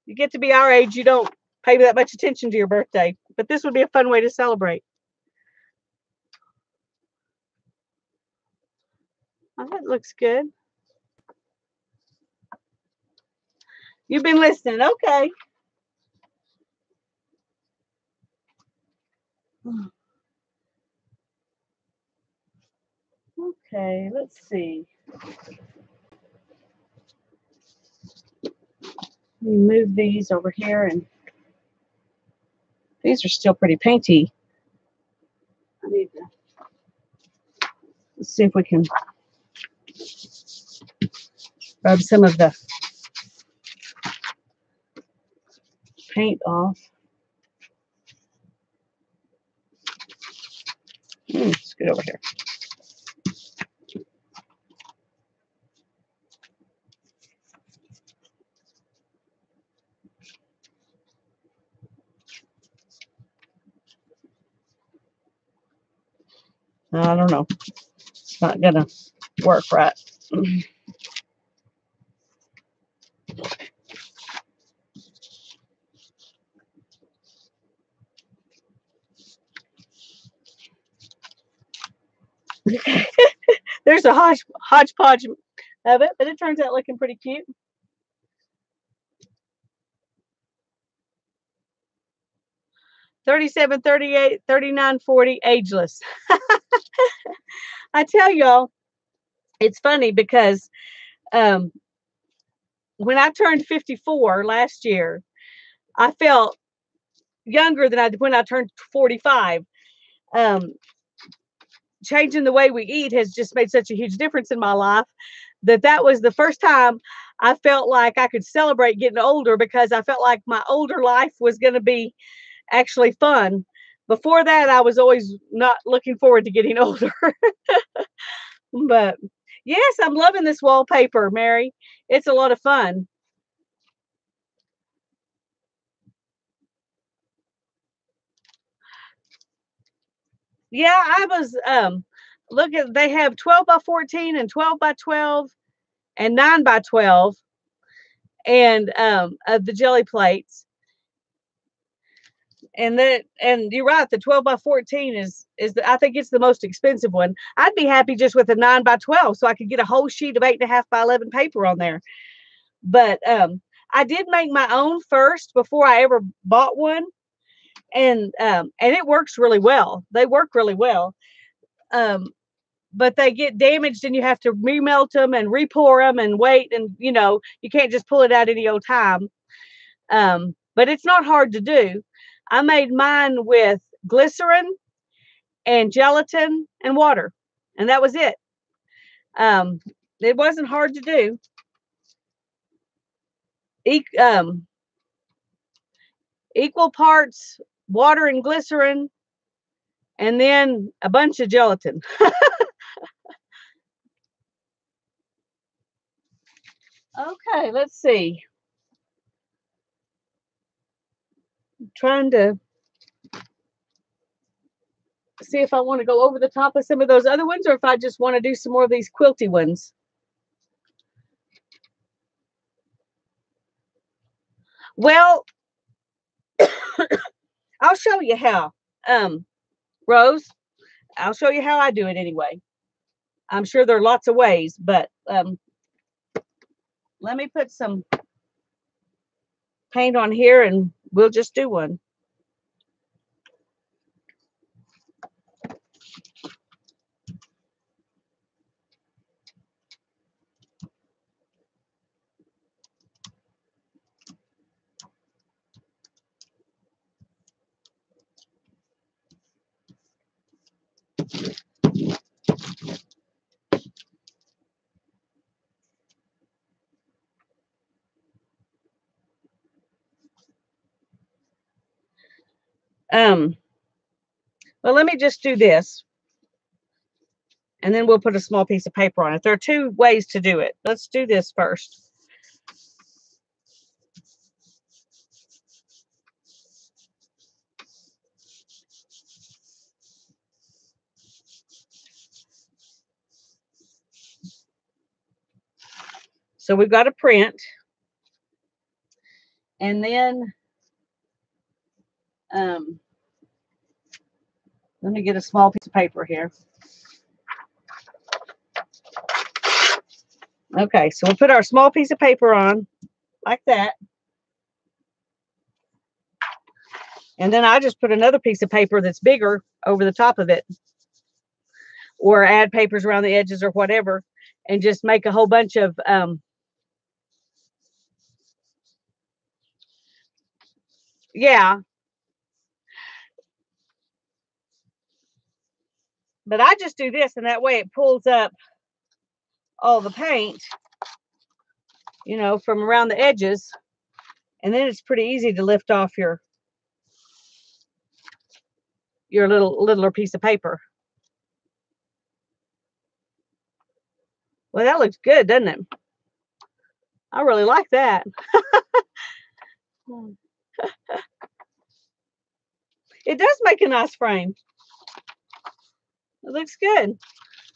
Speaker 1: You get to be our age, you don't pay that much attention to your birthday. But this would be a fun way to celebrate. Oh, that looks good. You've been listening. Okay. Okay, let's see. Let me move these over here, and these are still pretty painty. I need to let's see if we can rub some of the paint off. Let's get over here. I don't know. It's not gonna work right. There's a hodgepodge of it, but it turns out looking pretty cute. $37, $38, $39, $40, ageless. I tell y'all, it's funny because when I turned 54 last year, I felt younger than I did when I turned 45. Changing the way we eat has just made such a huge difference in my life that was the first time I felt like I could celebrate getting older, because I felt like my older life was going to be actually fun. Before that, I was always not looking forward to getting older. But yes, I'm loving this wallpaper, Mary. It's a lot of fun. Yeah, I was look at, they have 12 by 14 and 12 by 12 and 9 by 12 and of the jelly plates. And you're right, the 12 by 14 I think it's the most expensive one. I'd be happy just with a 9 by 12 so I could get a whole sheet of 8.5 by 11 paper on there. But I did make my own first before I ever bought one. And it works really well. They work really well. But they get damaged and you have to remelt them and re-pour them and wait, and you can't just pull it out any old time. But it's not hard to do. I made mine with glycerin and gelatin and water, and that was it. It wasn't hard to do. Equal parts water and glycerin, and then a bunch of gelatin. Okay, let's see. I'm trying to see if I want to go over the top of some of those other ones, or if I just want to do some more of these quilty ones. Well, I'll show you how. Rose, I'll show you how I do it anyway. I'm sure there are lots of ways, but let me put some paint on here and we'll just do one. Well, let me just do this, and then we'll put a small piece of paper on it. There are two ways to do it. Let's do this first. So we've got a print. And then let me get a small piece of paper here. Okay, so we'll put our small piece of paper on like that. And then I just put another piece of paper that's bigger over the top of it, or add papers around the edges or whatever, and just make a whole bunch of yeah. But I just do this, and that way it pulls up all the paint, you know, from around the edges. And then it's pretty easy to lift off your littler piece of paper. Well, that looks good, doesn't it? I really like that. It does make a nice frame. It looks good.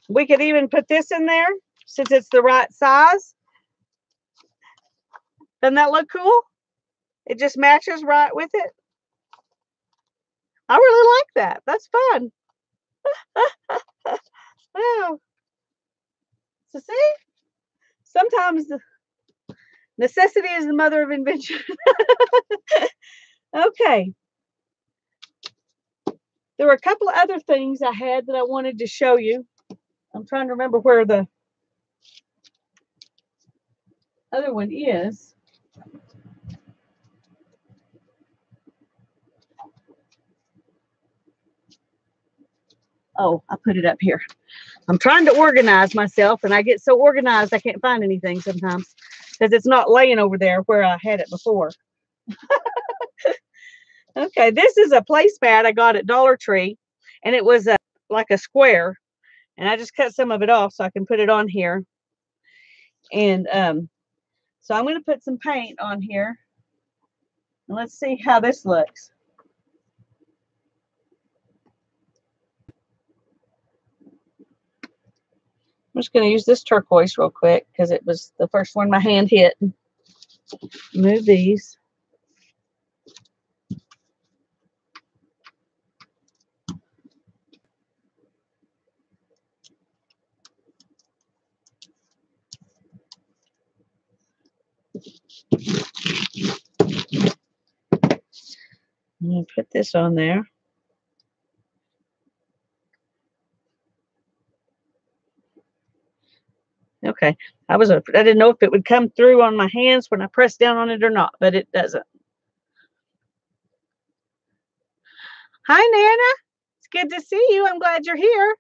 Speaker 1: We could even put this in there since it's the right size. Doesn't that look cool? It just matches right with it. I really like that. That's fun. Wow. So see, sometimes necessity is the mother of invention. Okay. There were a couple of other things I had that I wanted to show you. I'm trying to remember where the other one is. Oh, I put it up here. I'm trying to organize myself, and I get so organized I can't find anything sometimes because it's not laying over there where I had it before. Okay, this is a placemat I got at Dollar Tree, and it was like a square, and I just cut some of it off so I can put it on here. And so I'm going to put some paint on here, and let's see how this looks. I'm just going to use this turquoise real quick because it was the first one my hand hit. Move these. I'm going to put this on there. Okay, I didn't know if it would come through on my hands when I pressed down on it or not, but it doesn't. Hi, Nana. It's good to see you. I'm glad you're here.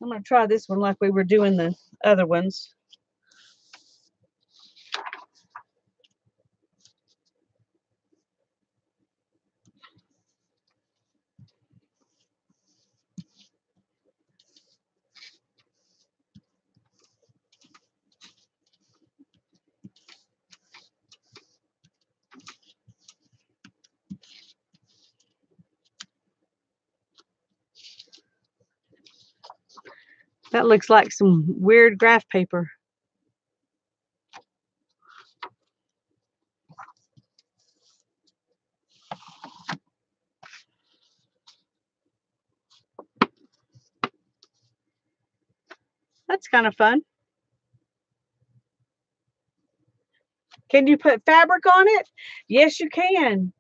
Speaker 1: I'm going to try this one like we were doing the other ones. That looks like some weird graph paper. That's kind of fun. Can you put fabric on it? Yes, you can.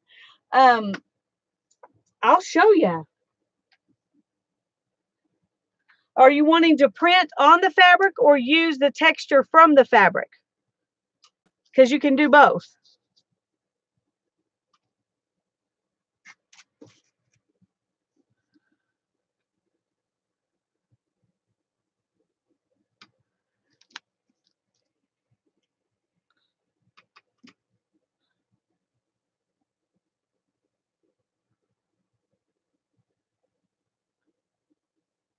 Speaker 1: I'll show you. Are you wanting to print on the fabric or use the texture from the fabric? Because you can do both.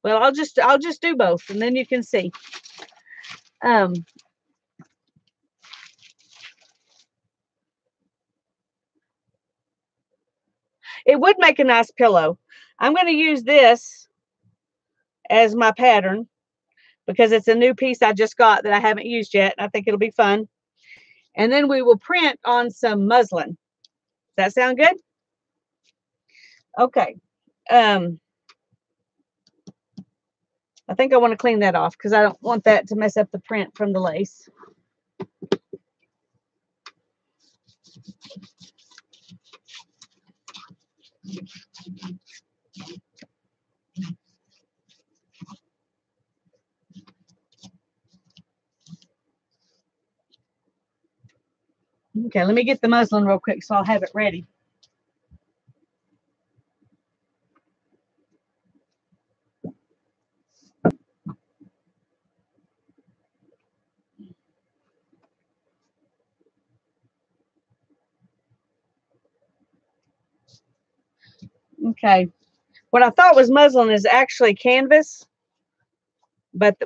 Speaker 1: Well, I'll just do both, and then you can see. It would make a nice pillow. I'm going to use this as my pattern because it's a new piece I just got that I haven't used yet. I think it'll be fun. And then we will print on some muslin. Does that sound good? Okay. I think I want to clean that off because I don't want that to mess up the print from the lace. Okay, let me get the muslin real quick so I'll have it ready. Okay, what I thought was muslin is actually canvas, but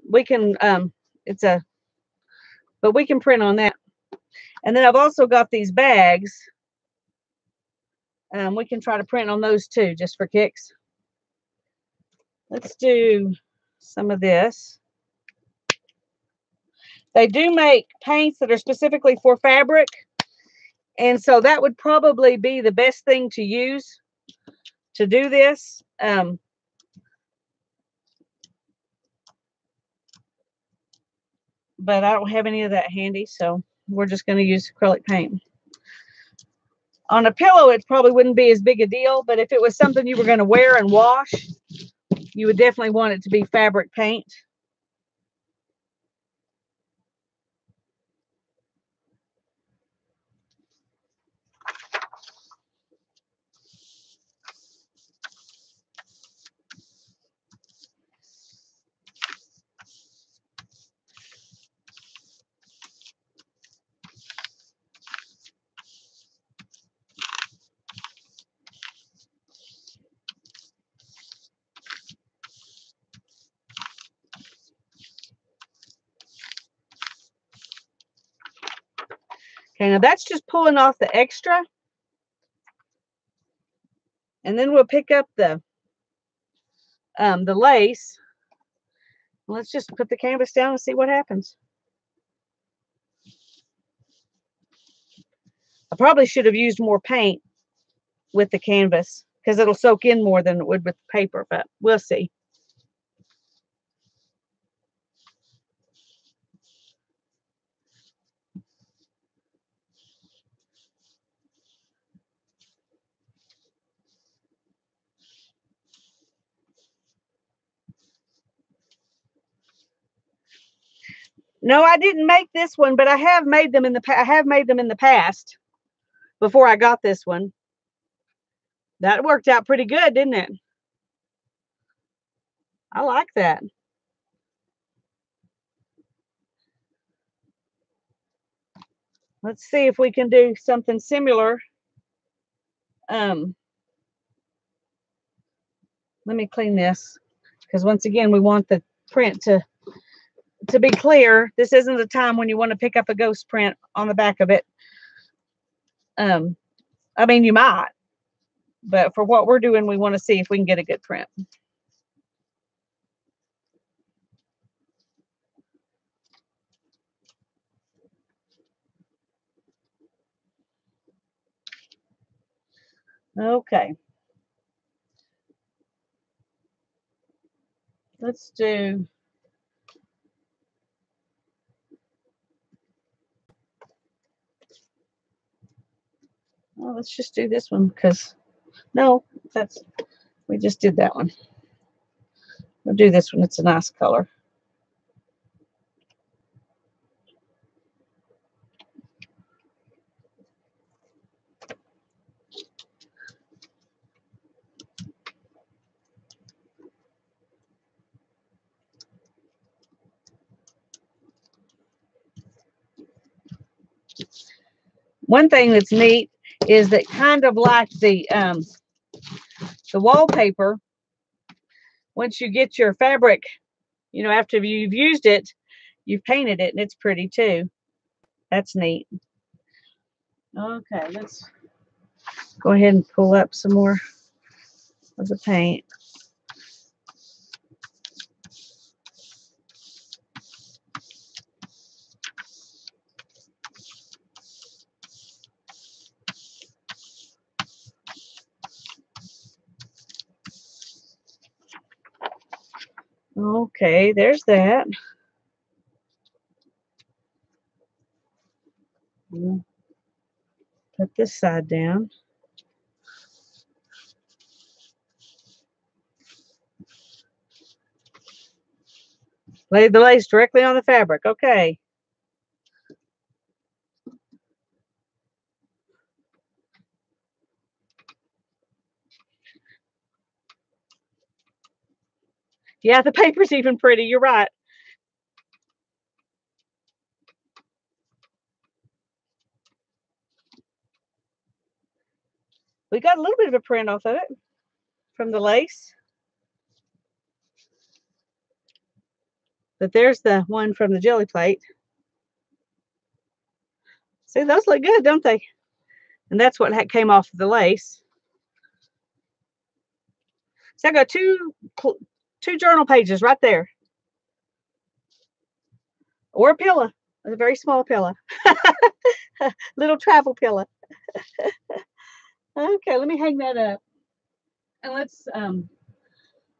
Speaker 1: we can but we can print on that. And then I've also got these bags. We can try to print on those too, just for kicks. Let's do some of this. They do make paints that are specifically for fabric, and so that would probably be the best thing to use to do this. But I don't have any of that handy, so we're just going to use acrylic paint. On a pillow, it probably wouldn't be as big a deal, but if it was something you were going to wear and wash, you would definitely want it to be fabric paint. Okay, now that's just pulling off the extra. And then we'll pick up the lace. Let's just put the canvas down and see what happens. I probably should have used more paint with the canvas because it'll soak in more than it would with paper, but we'll see. No, I didn't make this one, but I have made them in the past before I got this one. That worked out pretty good, didn't it? I like that. Let's see if we can do something similar. Let me clean this because once again, we want the print to be clear. This isn't the time when you want to pick up a ghost print on the back of it. I mean, you might, but for what we're doing, we want to see if we can get a good print. Okay. Let's do well, let's just do this one because no, we just did that one. We'll do this one. It's a nice color. One thing that's neat is that kind of like the wallpaper, once you get your fabric, you know, after you've used it, you've painted it and it's pretty too. That's neat. Okay, let's go ahead and pull up some more of the paint. Okay, there's that. Put this side down. Lay the lace directly on the fabric. Okay. Yeah, the paper's even pretty. You're right. We got a little bit of a print off of it from the lace. But there's the one from the jelly plate. See, those look good, don't they? And that's what came off of the lace. So I got two journal pages right there. Or a pillow. A very small pillow. Little travel pillow. Okay, let me hang that up. And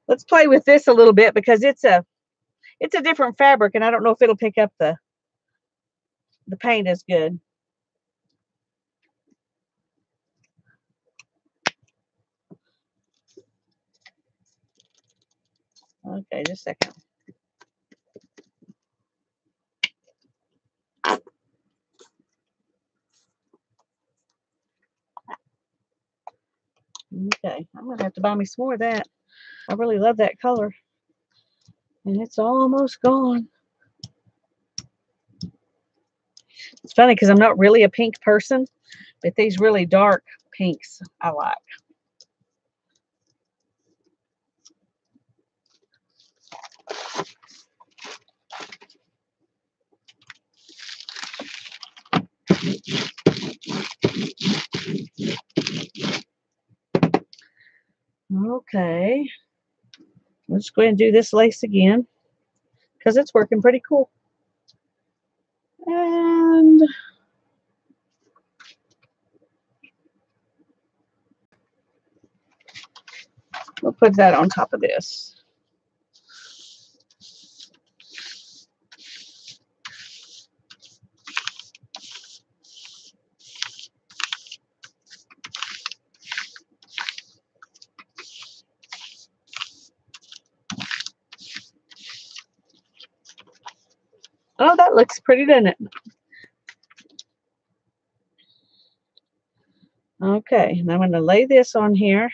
Speaker 1: let's play with this a little bit because it's a different fabric and I don't know if it'll pick up the paint as good. Okay, just a second. Okay, I'm gonna have to buy me some more of that. I really love that color. And it's almost gone. It's funny because I'm not really a pink person, but these really dark pinks I like. Okay. Let's go ahead and do this lace again because it's working pretty cool. And we'll put that on top of this. Oh, that looks pretty, doesn't it? Okay, and I'm going to lay this on here.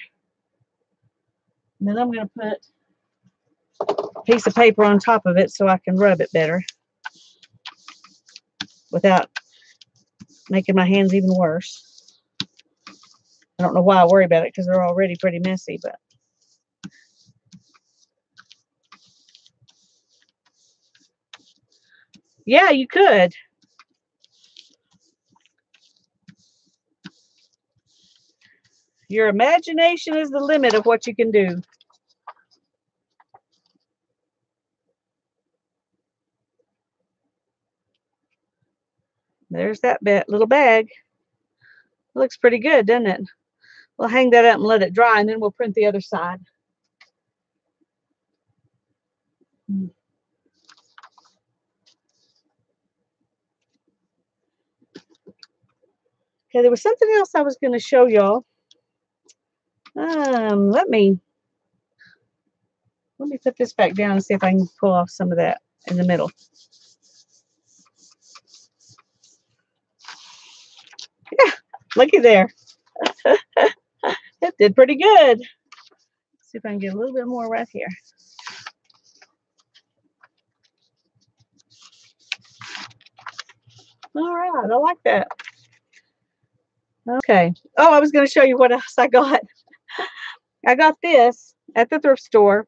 Speaker 1: And then I'm going to put a piece of paper on top of it so I can rub it better without making my hands even worse. I don't know why I worry about it because they're already pretty messy, but yeah, you could. Your imagination is the limit of what you can do. There's that little bag. Looks pretty good, doesn't it? We'll hang that up and let it dry, and then we'll print the other side. Okay, there was something else I was going to show y'all. Let me put this back down and see if I can pull off some of that in the middle. Yeah, looky there. It did pretty good. Let's see if I can get a little bit more right here. All right, I like that. Okay. Oh, I was going to show you what else I got. I got this at the thrift store.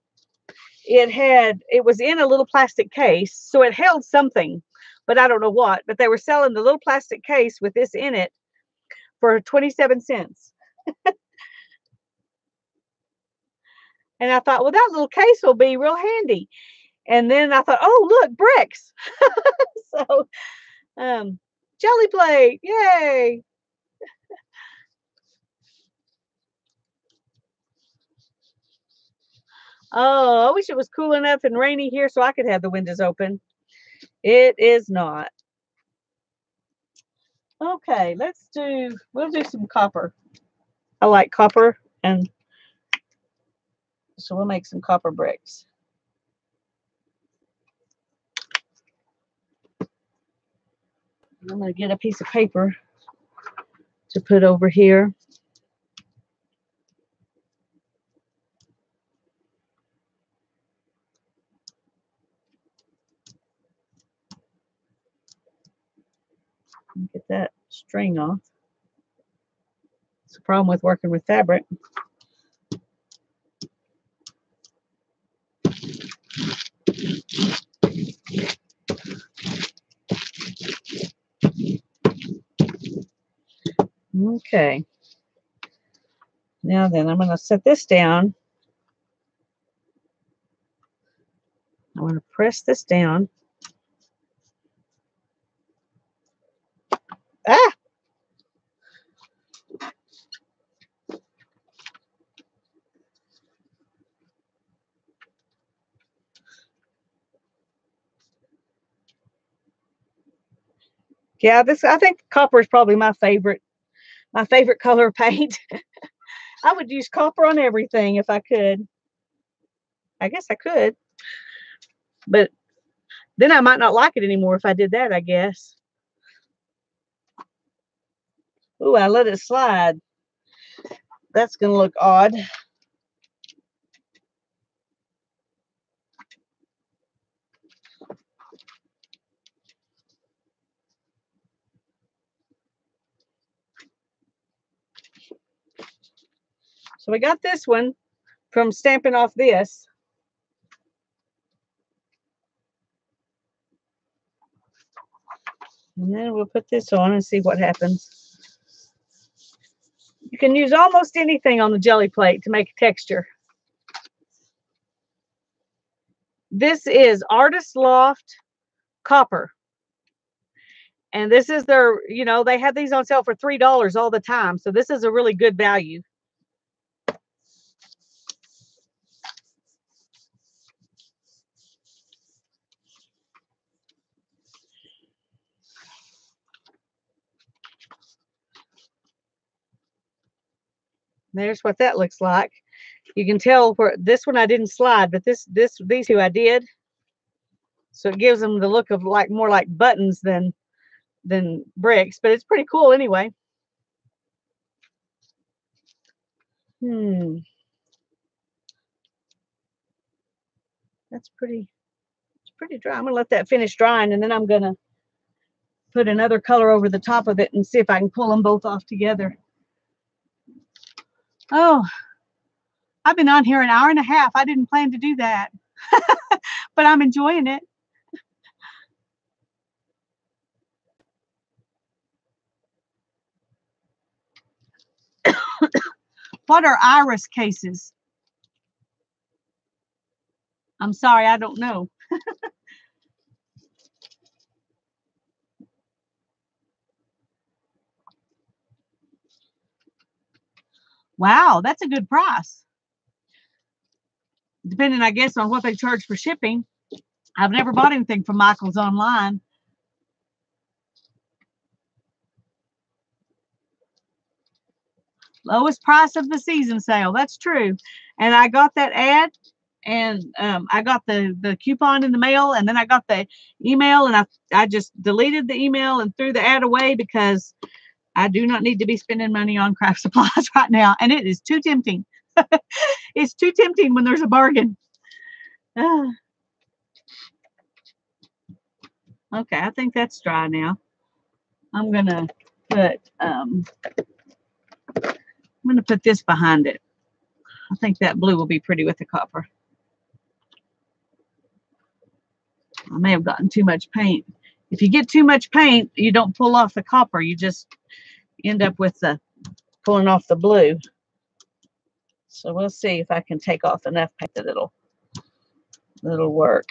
Speaker 1: It was in a little plastic case, so it held something, but I don't know what. But they were selling the little plastic case with this in it for 27 cents. And I thought, well, that little case will be real handy. And then I thought, oh, look, bricks. So, um, jelly plate, yay. Oh, I wish it was cool enough and rainy here so I could have the windows open. It is not. Okay, we'll do some copper. I like copper, and so we'll make some copper bricks. I'm going to get a piece of paper to put over here. Get that string off. It's a problem with working with fabric. Okay. Now then, I'm going to set this down. I'm going to press this down. Ah! Yeah, I think copper is probably my favorite color of paint. I would use copper on everything if I could. I guess I could. But then I might not like it anymore if I did that, I guess. Ooh, I let it slide. That's going to look odd. So we got this one from stamping off this. And then we'll put this on and see what happens. You can use almost anything on the jelly plate to make a texture. This is Artist Loft Copper. And this is their, they have these on sale for $3 all the time. So this is a really good value. There's what that looks like. You can tell where this one I didn't slide, but these two I did. So it gives them the look of more like buttons than bricks, but it's pretty cool anyway. It's pretty dry. I'm gonna let that finish drying, and then I'm gonna put another color over the top of it and see if I can pull them both off together. Oh, I've been on here an hour and a half. I didn't plan to do that, but I'm enjoying it. What are iris cases? I'm sorry, I don't know. Wow, that's a good price. Depending, I guess, on what they charge for shipping. I've never bought anything from Michael's online. Lowest price of the season sale. That's true. And I got that ad, and I got the coupon in the mail, and then I got the email, and I just deleted the email and threw the ad away because I do not need to be spending money on craft supplies right now, and it is too tempting. It's too tempting when there's a bargain. Okay, I think that's dry now. I'm gonna put this behind it. I think that blue will be pretty with the copper. I may have gotten too much paint. If you get too much paint, you don't pull off the copper. You just end up with the pulling off the blue. So we'll see if I can take off enough paint that it'll work.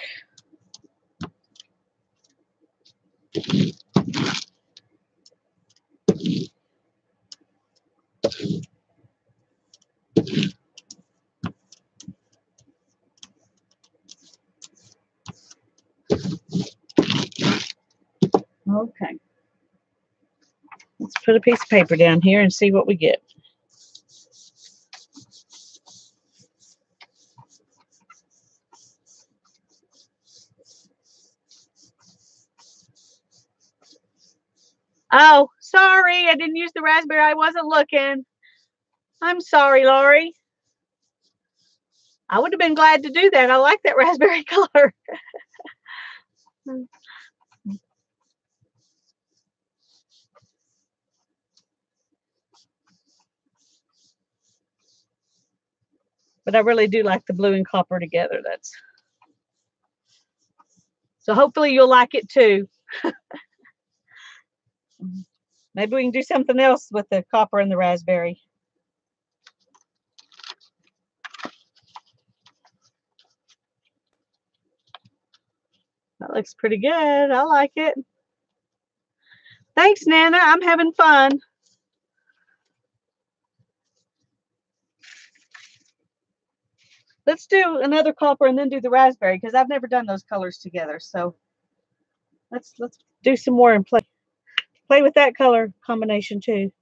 Speaker 1: Okay. Let's put a piece of paper down here and see what we get. Oh, sorry. I didn't use the raspberry. I wasn't looking. I'm sorry, Laurie. I would have been glad to do that. I like that raspberry color. But I really do like the blue and copper together. So hopefully you'll like it too. Maybe we can do something else with the copper and the raspberry. That looks pretty good. I like it. Thanks, Nana. I'm having fun. Let's do another copper and then do the raspberry because I've never done those colors together. So let's do some more and play with that color combination too.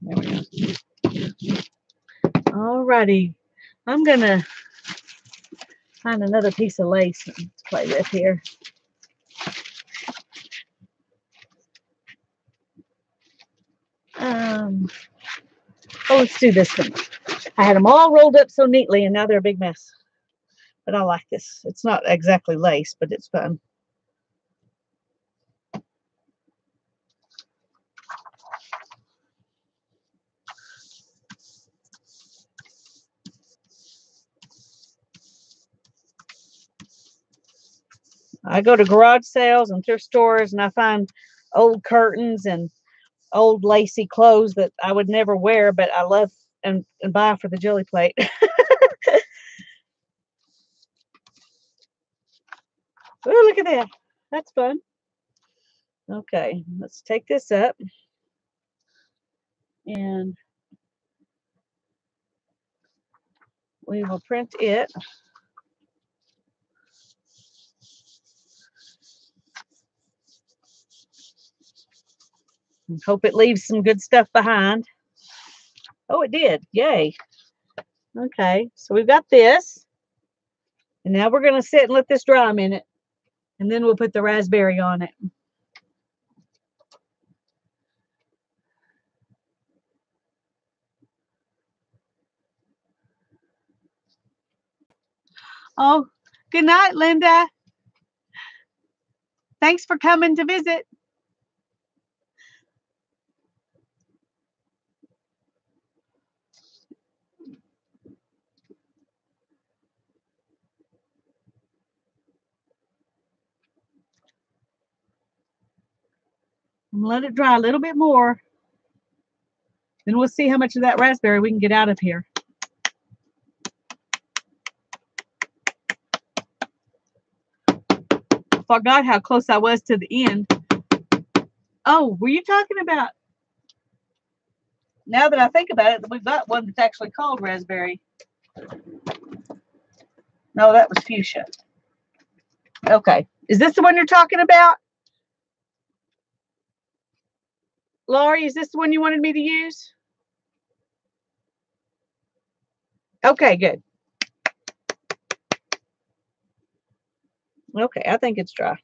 Speaker 1: There we go. Alrighty. I'm gonna find another piece of lace to play with here. Oh, let's do this one. I had them all rolled up so neatly and now they're a big mess. But I like this. It's not exactly lace, but it's fun. I go to garage sales and thrift stores and I find old curtains and old lacy clothes that I would never wear, but I love and buy for the jelly plate. Oh, look at that. That's fun. Okay, let's take this up and we will print it. And hope it leaves some good stuff behind. Oh, it did. Yay. Okay, so we've got this. And now we're going to sit and let this dry a minute. And then we'll put the raspberry on it. Oh, good night, Linda. Thanks for coming to visit. And let it dry a little bit more. Then we'll see how much of that raspberry we can get out of here. Forgot how close I was to the end. Oh, were you talking about? Now that I think about it, we've got one that's actually called raspberry. No, that was fuchsia. Okay. Is this the one you're talking about? Laurie, is this the one you wanted me to use? Okay, good. Okay, I think it's dry.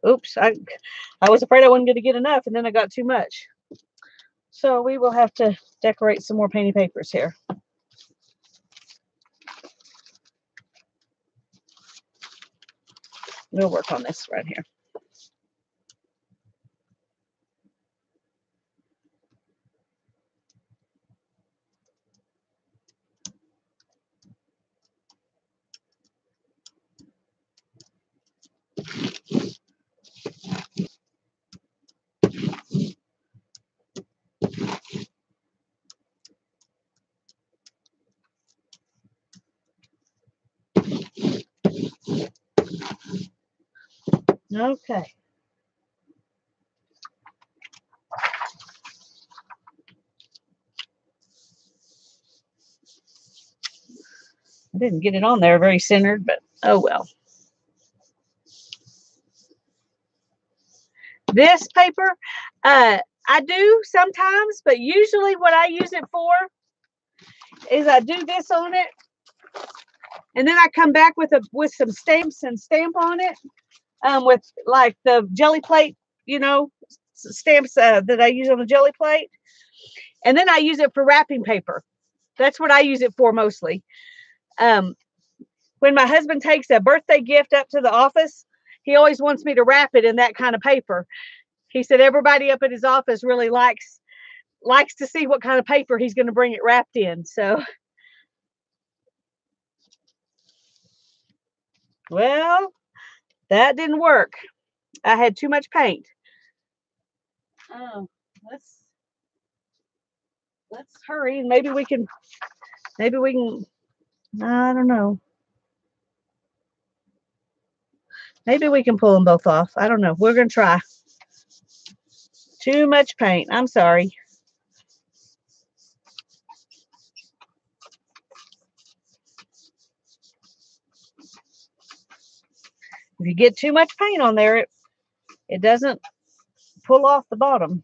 Speaker 1: Oops, I was afraid I wasn't going to get enough, and then I got too much. So we will have to decorate some more painty papers here. We'll work on this right here. Okay. I didn't get it on there very centered, but oh well. This paper, I do sometimes, but usually what I use it for is I do this on it, and then I come back with some stamps and stamp on it, with like the jelly plate, you know, stamps that I use on the jelly plate, and then I use it for wrapping paper. That's what I use it for mostly. When my husband takes a birthday gift up to the office, he always wants me to wrap it in that kind of paper. He said everybody up at his office really likes to see what kind of paper he's going to bring it wrapped in. So, well, that didn't work. I had too much paint. Oh, let's hurry. Maybe we can, I don't know. Maybe we can pull them both off. I don't know. We're going to try. Too much paint. I'm sorry. If you get too much paint on there, it doesn't pull off the bottom.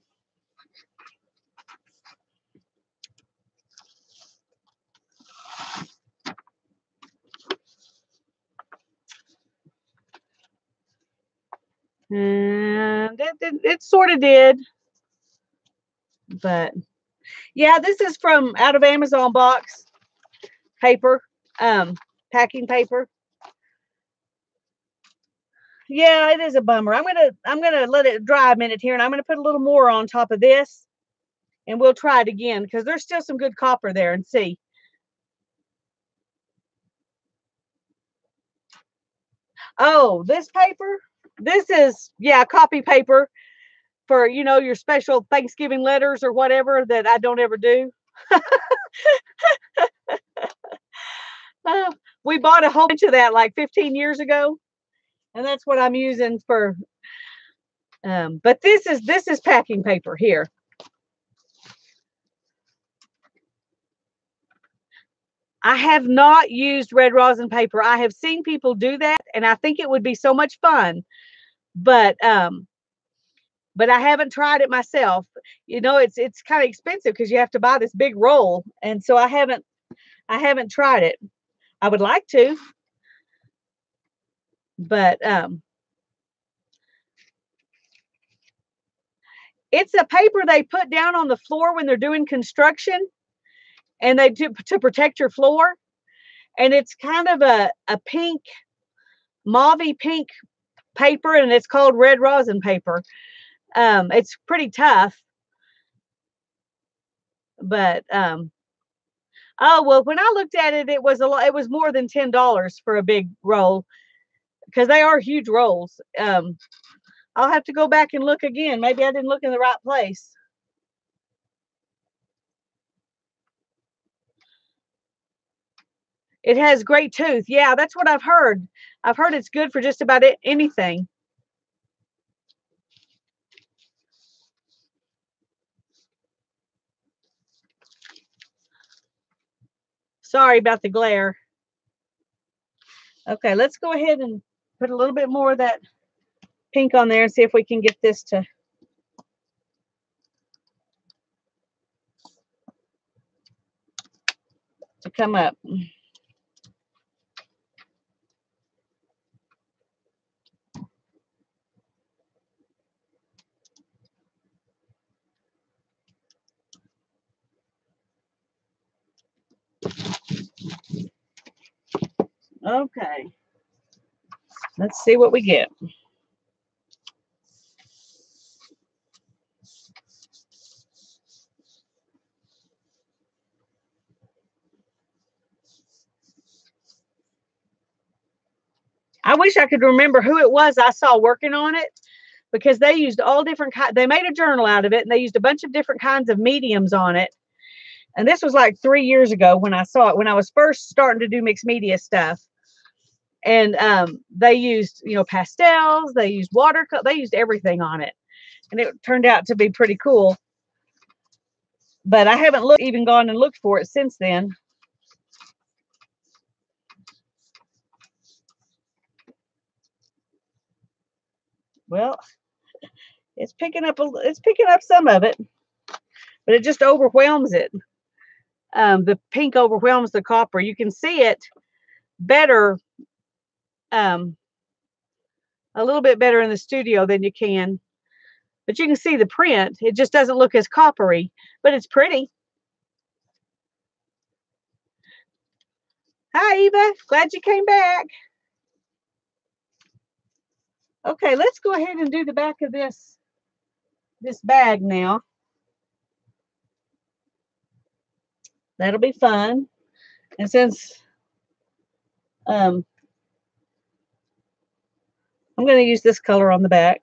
Speaker 1: And it sort of did. But yeah, this is from out of Amazon box paper, packing paper. Yeah, it is a bummer. I'm gonna let it dry a minute here, and I'm gonna put a little more on top of this, and we'll try it again because there's still some good copper there, and see. Oh, this paper? This is, yeah, copy paper for, your special Thanksgiving letters or whatever that I don't ever do. We bought a whole bunch of that like 15 years ago, and that's what I'm using for. But this is packing paper here. I have not used red rosin paper. I have seen people do that, and I think it would be so much fun. But I haven't tried it myself. It's kind of expensive because you have to buy this big roll, and so I haven't tried it. I would like to, but it's a paper they put down on the floor when they're doing construction, and they do to protect your floor. And it's kind of a pink, mauvey pink paper, and it's called red rosin paper. It's pretty tough, but oh well, when I looked at it, it was a lot. It was more than $10 for a big roll because they are huge rolls. I'll have to go back and look again. Maybe I didn't look in the right place. It has great tooth. Yeah, that's what I've heard. I've heard it's good for just about anything. Sorry about the glare. Okay, let's go ahead and put a little bit more of that pink on there and see if we can get this to come up. Okay. Let's see what we get. I wish I could remember who it was I saw working on it, because they used all different kinds. They made a journal out of it, and they used a bunch of different kinds of mediums on it. And this was like 3 years ago when I saw it, when I was first starting to do mixed media stuff. And they used, pastels, they used watercolor, they used everything on it. And it turned out to be pretty cool. But I haven't even gone and looked for it since then. Well, it's picking up some of it, but it just overwhelms it. The pink overwhelms the copper. You can see it better, a little bit better in the studio than you can. But you can see the print. It just doesn't look as coppery, but it's pretty. Hi, Eva. Glad you came back. Okay, let's go ahead and do the back of this bag now. That'll be fun. And since I'm going to use this color on the back.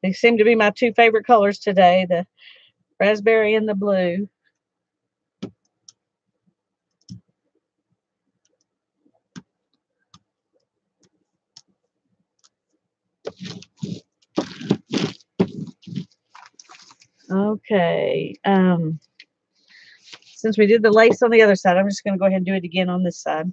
Speaker 1: They seem to be my two favorite colors today, the raspberry and the blue. Okay. Since we did the lace on the other side, I'm just going to go ahead and do it again on this side.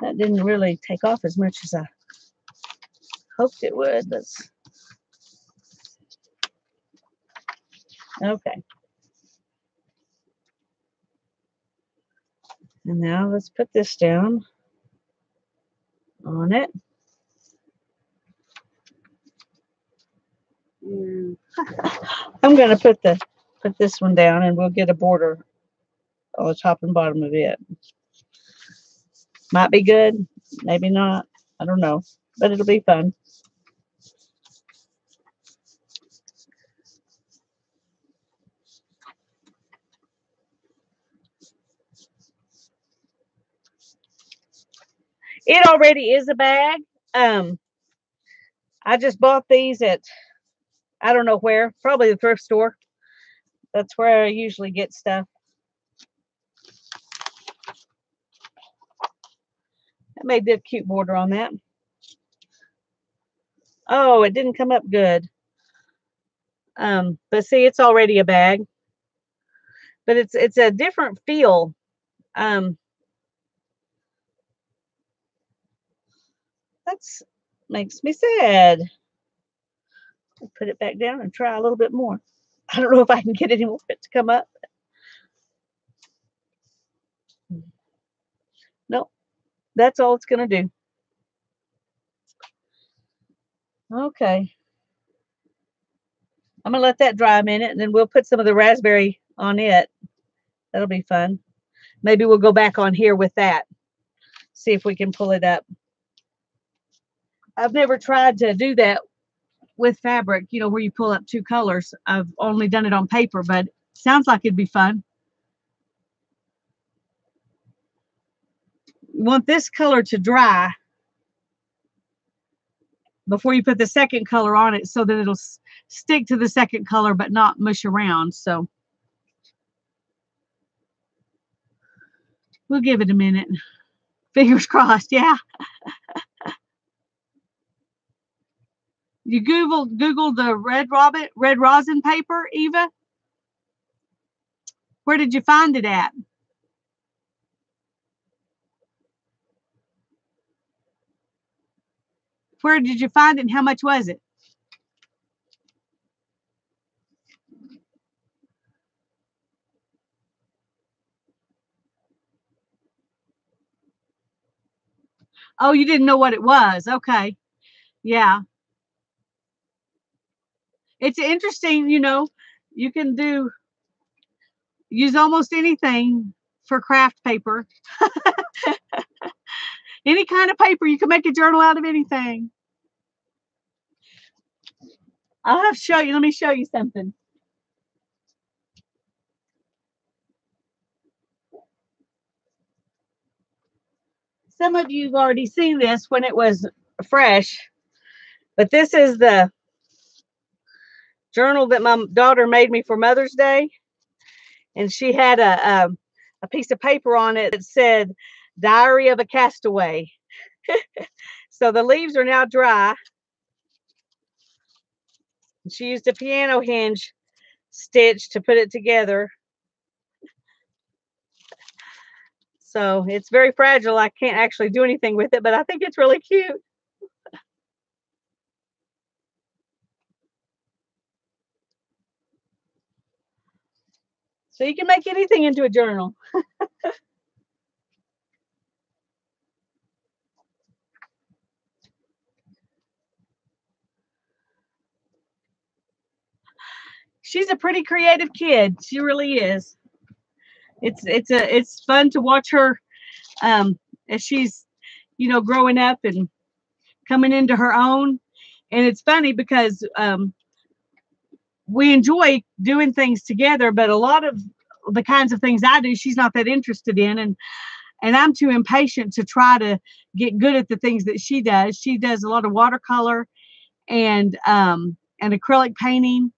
Speaker 1: That didn't really take off as much as I hoped it would. Okay. And now let's put this down on it. I'm going to put this one down, and we'll get a border on the top and bottom of it. Might be good, maybe not. I don't know, but it'll be fun. It already is a bag. I just bought these at, I don't know where, probably the thrift store. That's where I usually get stuff. I made a cute border on that. Oh, it didn't come up good. But see, it's already a bag. But it's a different feel. That makes me sad. I'll put it back down and try a little bit more. I don't know if I can get any more of it to come up. Nope. That's all it's going to do. Okay. I'm going to let that dry a minute, and then we'll put some of the raspberry on it. That'll be fun. Maybe we'll go back on here with that. See if we can pull it up. I've never tried to do that with fabric, where you pull up two colors. I've only done it on paper, but it sounds like it'd be fun. You want this color to dry before you put the second color on it, so that it'll stick to the second color but not mush around. So we'll give it a minute. Fingers crossed. Yeah. You Googled the red rosin paper, Eva? Where did you find it at? Where did you find it and how much was it? Oh, you didn't know what it was. Okay. Yeah. It's interesting, you know, you can use almost anything for craft paper. Any kind of paper, you can make a journal out of anything. I'll have to show you. Let me show you something. Some of you have already seen this when it was fresh, but this is the journal that my daughter made me for Mother's Day. And she had a piece of paper on it that said Diary of a Castaway. So the leaves are now dry. She used a piano hinge stitch to put it together. So it's very fragile. I can't actually do anything with it, but I think it's really cute. So you can make anything into a journal. She's a pretty creative kid. She really is. It's fun to watch her as she's, you know, growing up and coming into her own. And it's funny because we enjoy doing things together, but a lot of the kinds of things I do, she's not that interested in. And I'm too impatient to try to get good at the things that she does. She does a lot of watercolor and acrylic painting.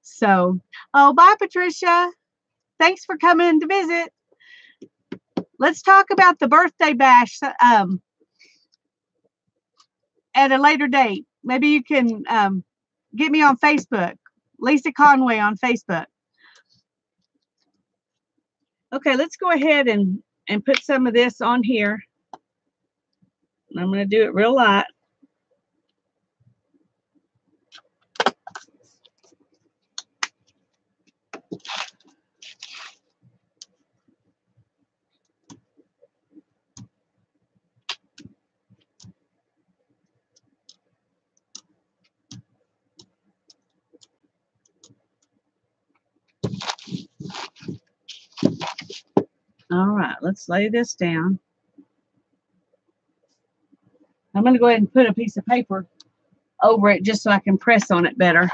Speaker 1: So, oh, bye, Patricia. Thanks for coming to visit. Let's talk about the birthday bash at a later date. Maybe you can get me on Facebook, Lisa Conway on Facebook. Okay, let's go ahead and put some of this on here. I'm going to do it real light. All right, let's lay this down. I'm going to go ahead and put a piece of paper over it just so I can press on it better.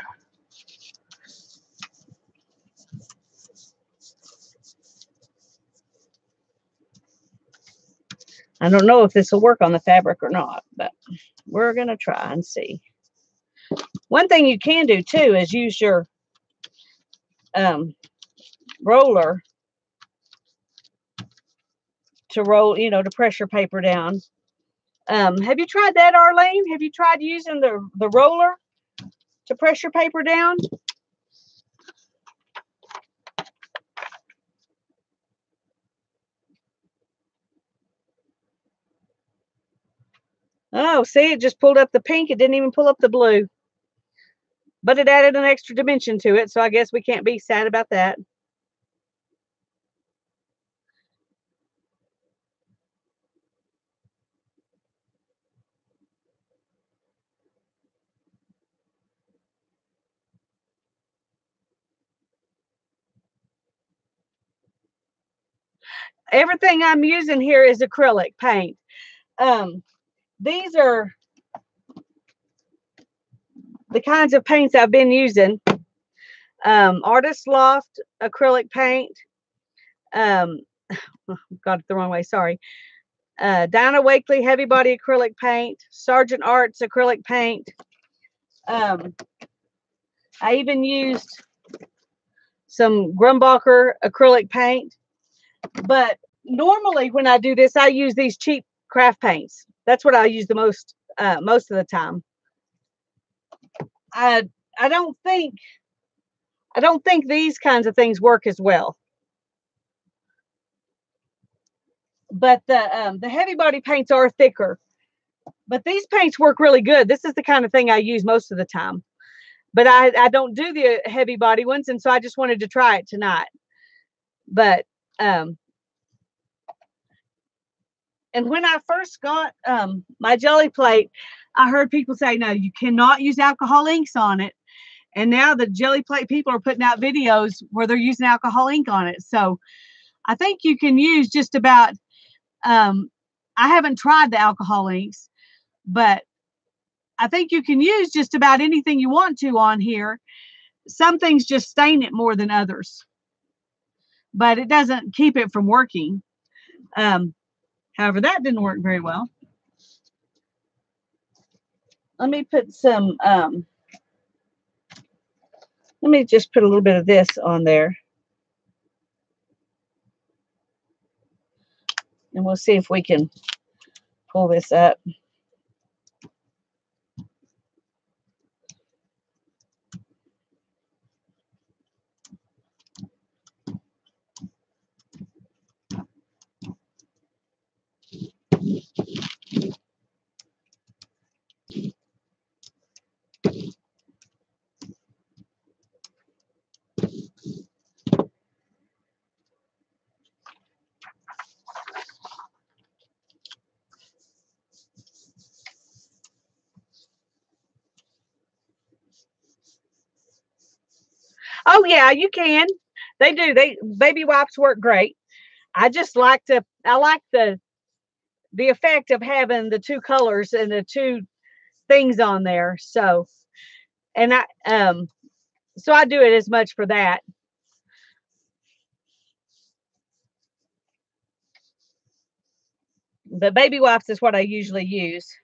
Speaker 1: I don't know if this will work on the fabric or not, but we're going to try and see. One thing you can do too is use your roller to roll, you know, to press your paper down. Have you tried that, Arlene? Have you tried using the roller to press your paper down? Oh, see, it just pulled up the pink. It didn't even pull up the blue. But it added an extra dimension to it, so I guess we can't be sad about that. Everything I'm using here is acrylic paint. These are the kinds of paints I've been using. Artist Loft acrylic paint. Got it the wrong way, sorry. Dinah Wakely heavy body acrylic paint. Sargent Arts acrylic paint. I even used some Grumbacher acrylic paint. But normally when I do this, I use these cheap craft paints. That's what I use the most of the time. I don't think these kinds of things work as well. But the heavy body paints are thicker. But these paints work really good. This is the kind of thing I use most of the time. But I don't do the heavy body ones, and so I just wanted to try it tonight. But and when I first got my Gelli plate, I heard people say, no, you cannot use alcohol inks on it. And now the Gelli plate people are putting out videos where they're using alcohol ink on it. So I think you can use just about, I haven't tried the alcohol inks, but I think you can use just about anything you want to on here. Some things just stain it more than others, but it doesn't keep it from working. However, that didn't work very well. Let me put some, let me just put a little bit of this on there. And we'll see if we can pull this up. Oh yeah, you can. They do. Baby wipes work great. I just like I like the effect of having the two colors and the two things on there. So, and so I do it as much for that. But baby wipes is what I usually use.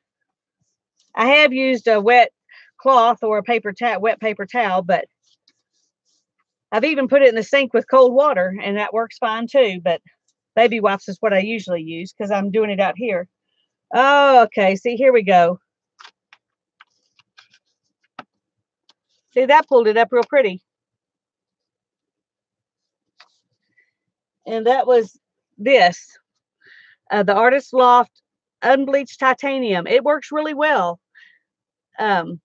Speaker 1: I have used a wet cloth or a wet paper towel, but I've even put it in the sink with cold water, and that works fine too. But baby wipes is what I usually use because I'm doing it out here. Oh, okay. See, here we go. See, that pulled it up real pretty. And that was this, the Artist Loft Unbleached Titanium. It works really well. Pulls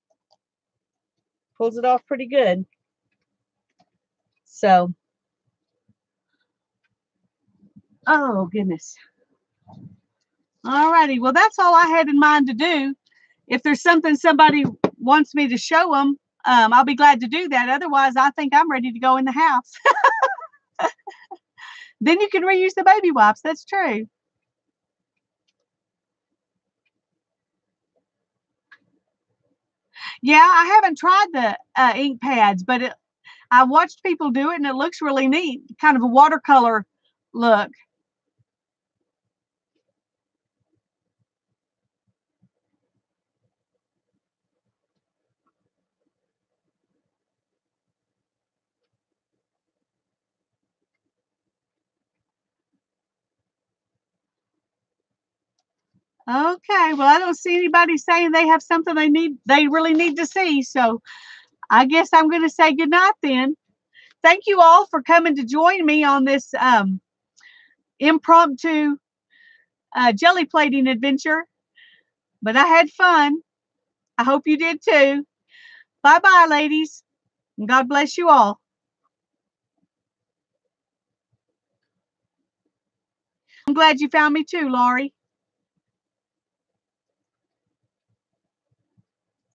Speaker 1: it off pretty good. So, oh, goodness. All righty. Well, that's all I had in mind to do. If there's something somebody wants me to show them, I'll be glad to do that. Otherwise, I think I'm ready to go in the house. Then you can reuse the baby wipes. That's true. Yeah, I haven't tried the ink pads, but I watched people do it, and it looks really neat. Kind of a watercolor look. Okay, well, I don't see anybody saying they have something they really need to see. So I guess I'm going to say good night then. Thank you all for coming to join me on this impromptu Gelli plating adventure. But I had fun. I hope you did too. Bye-bye, ladies. And God bless you all. I'm glad you found me too, Laurie.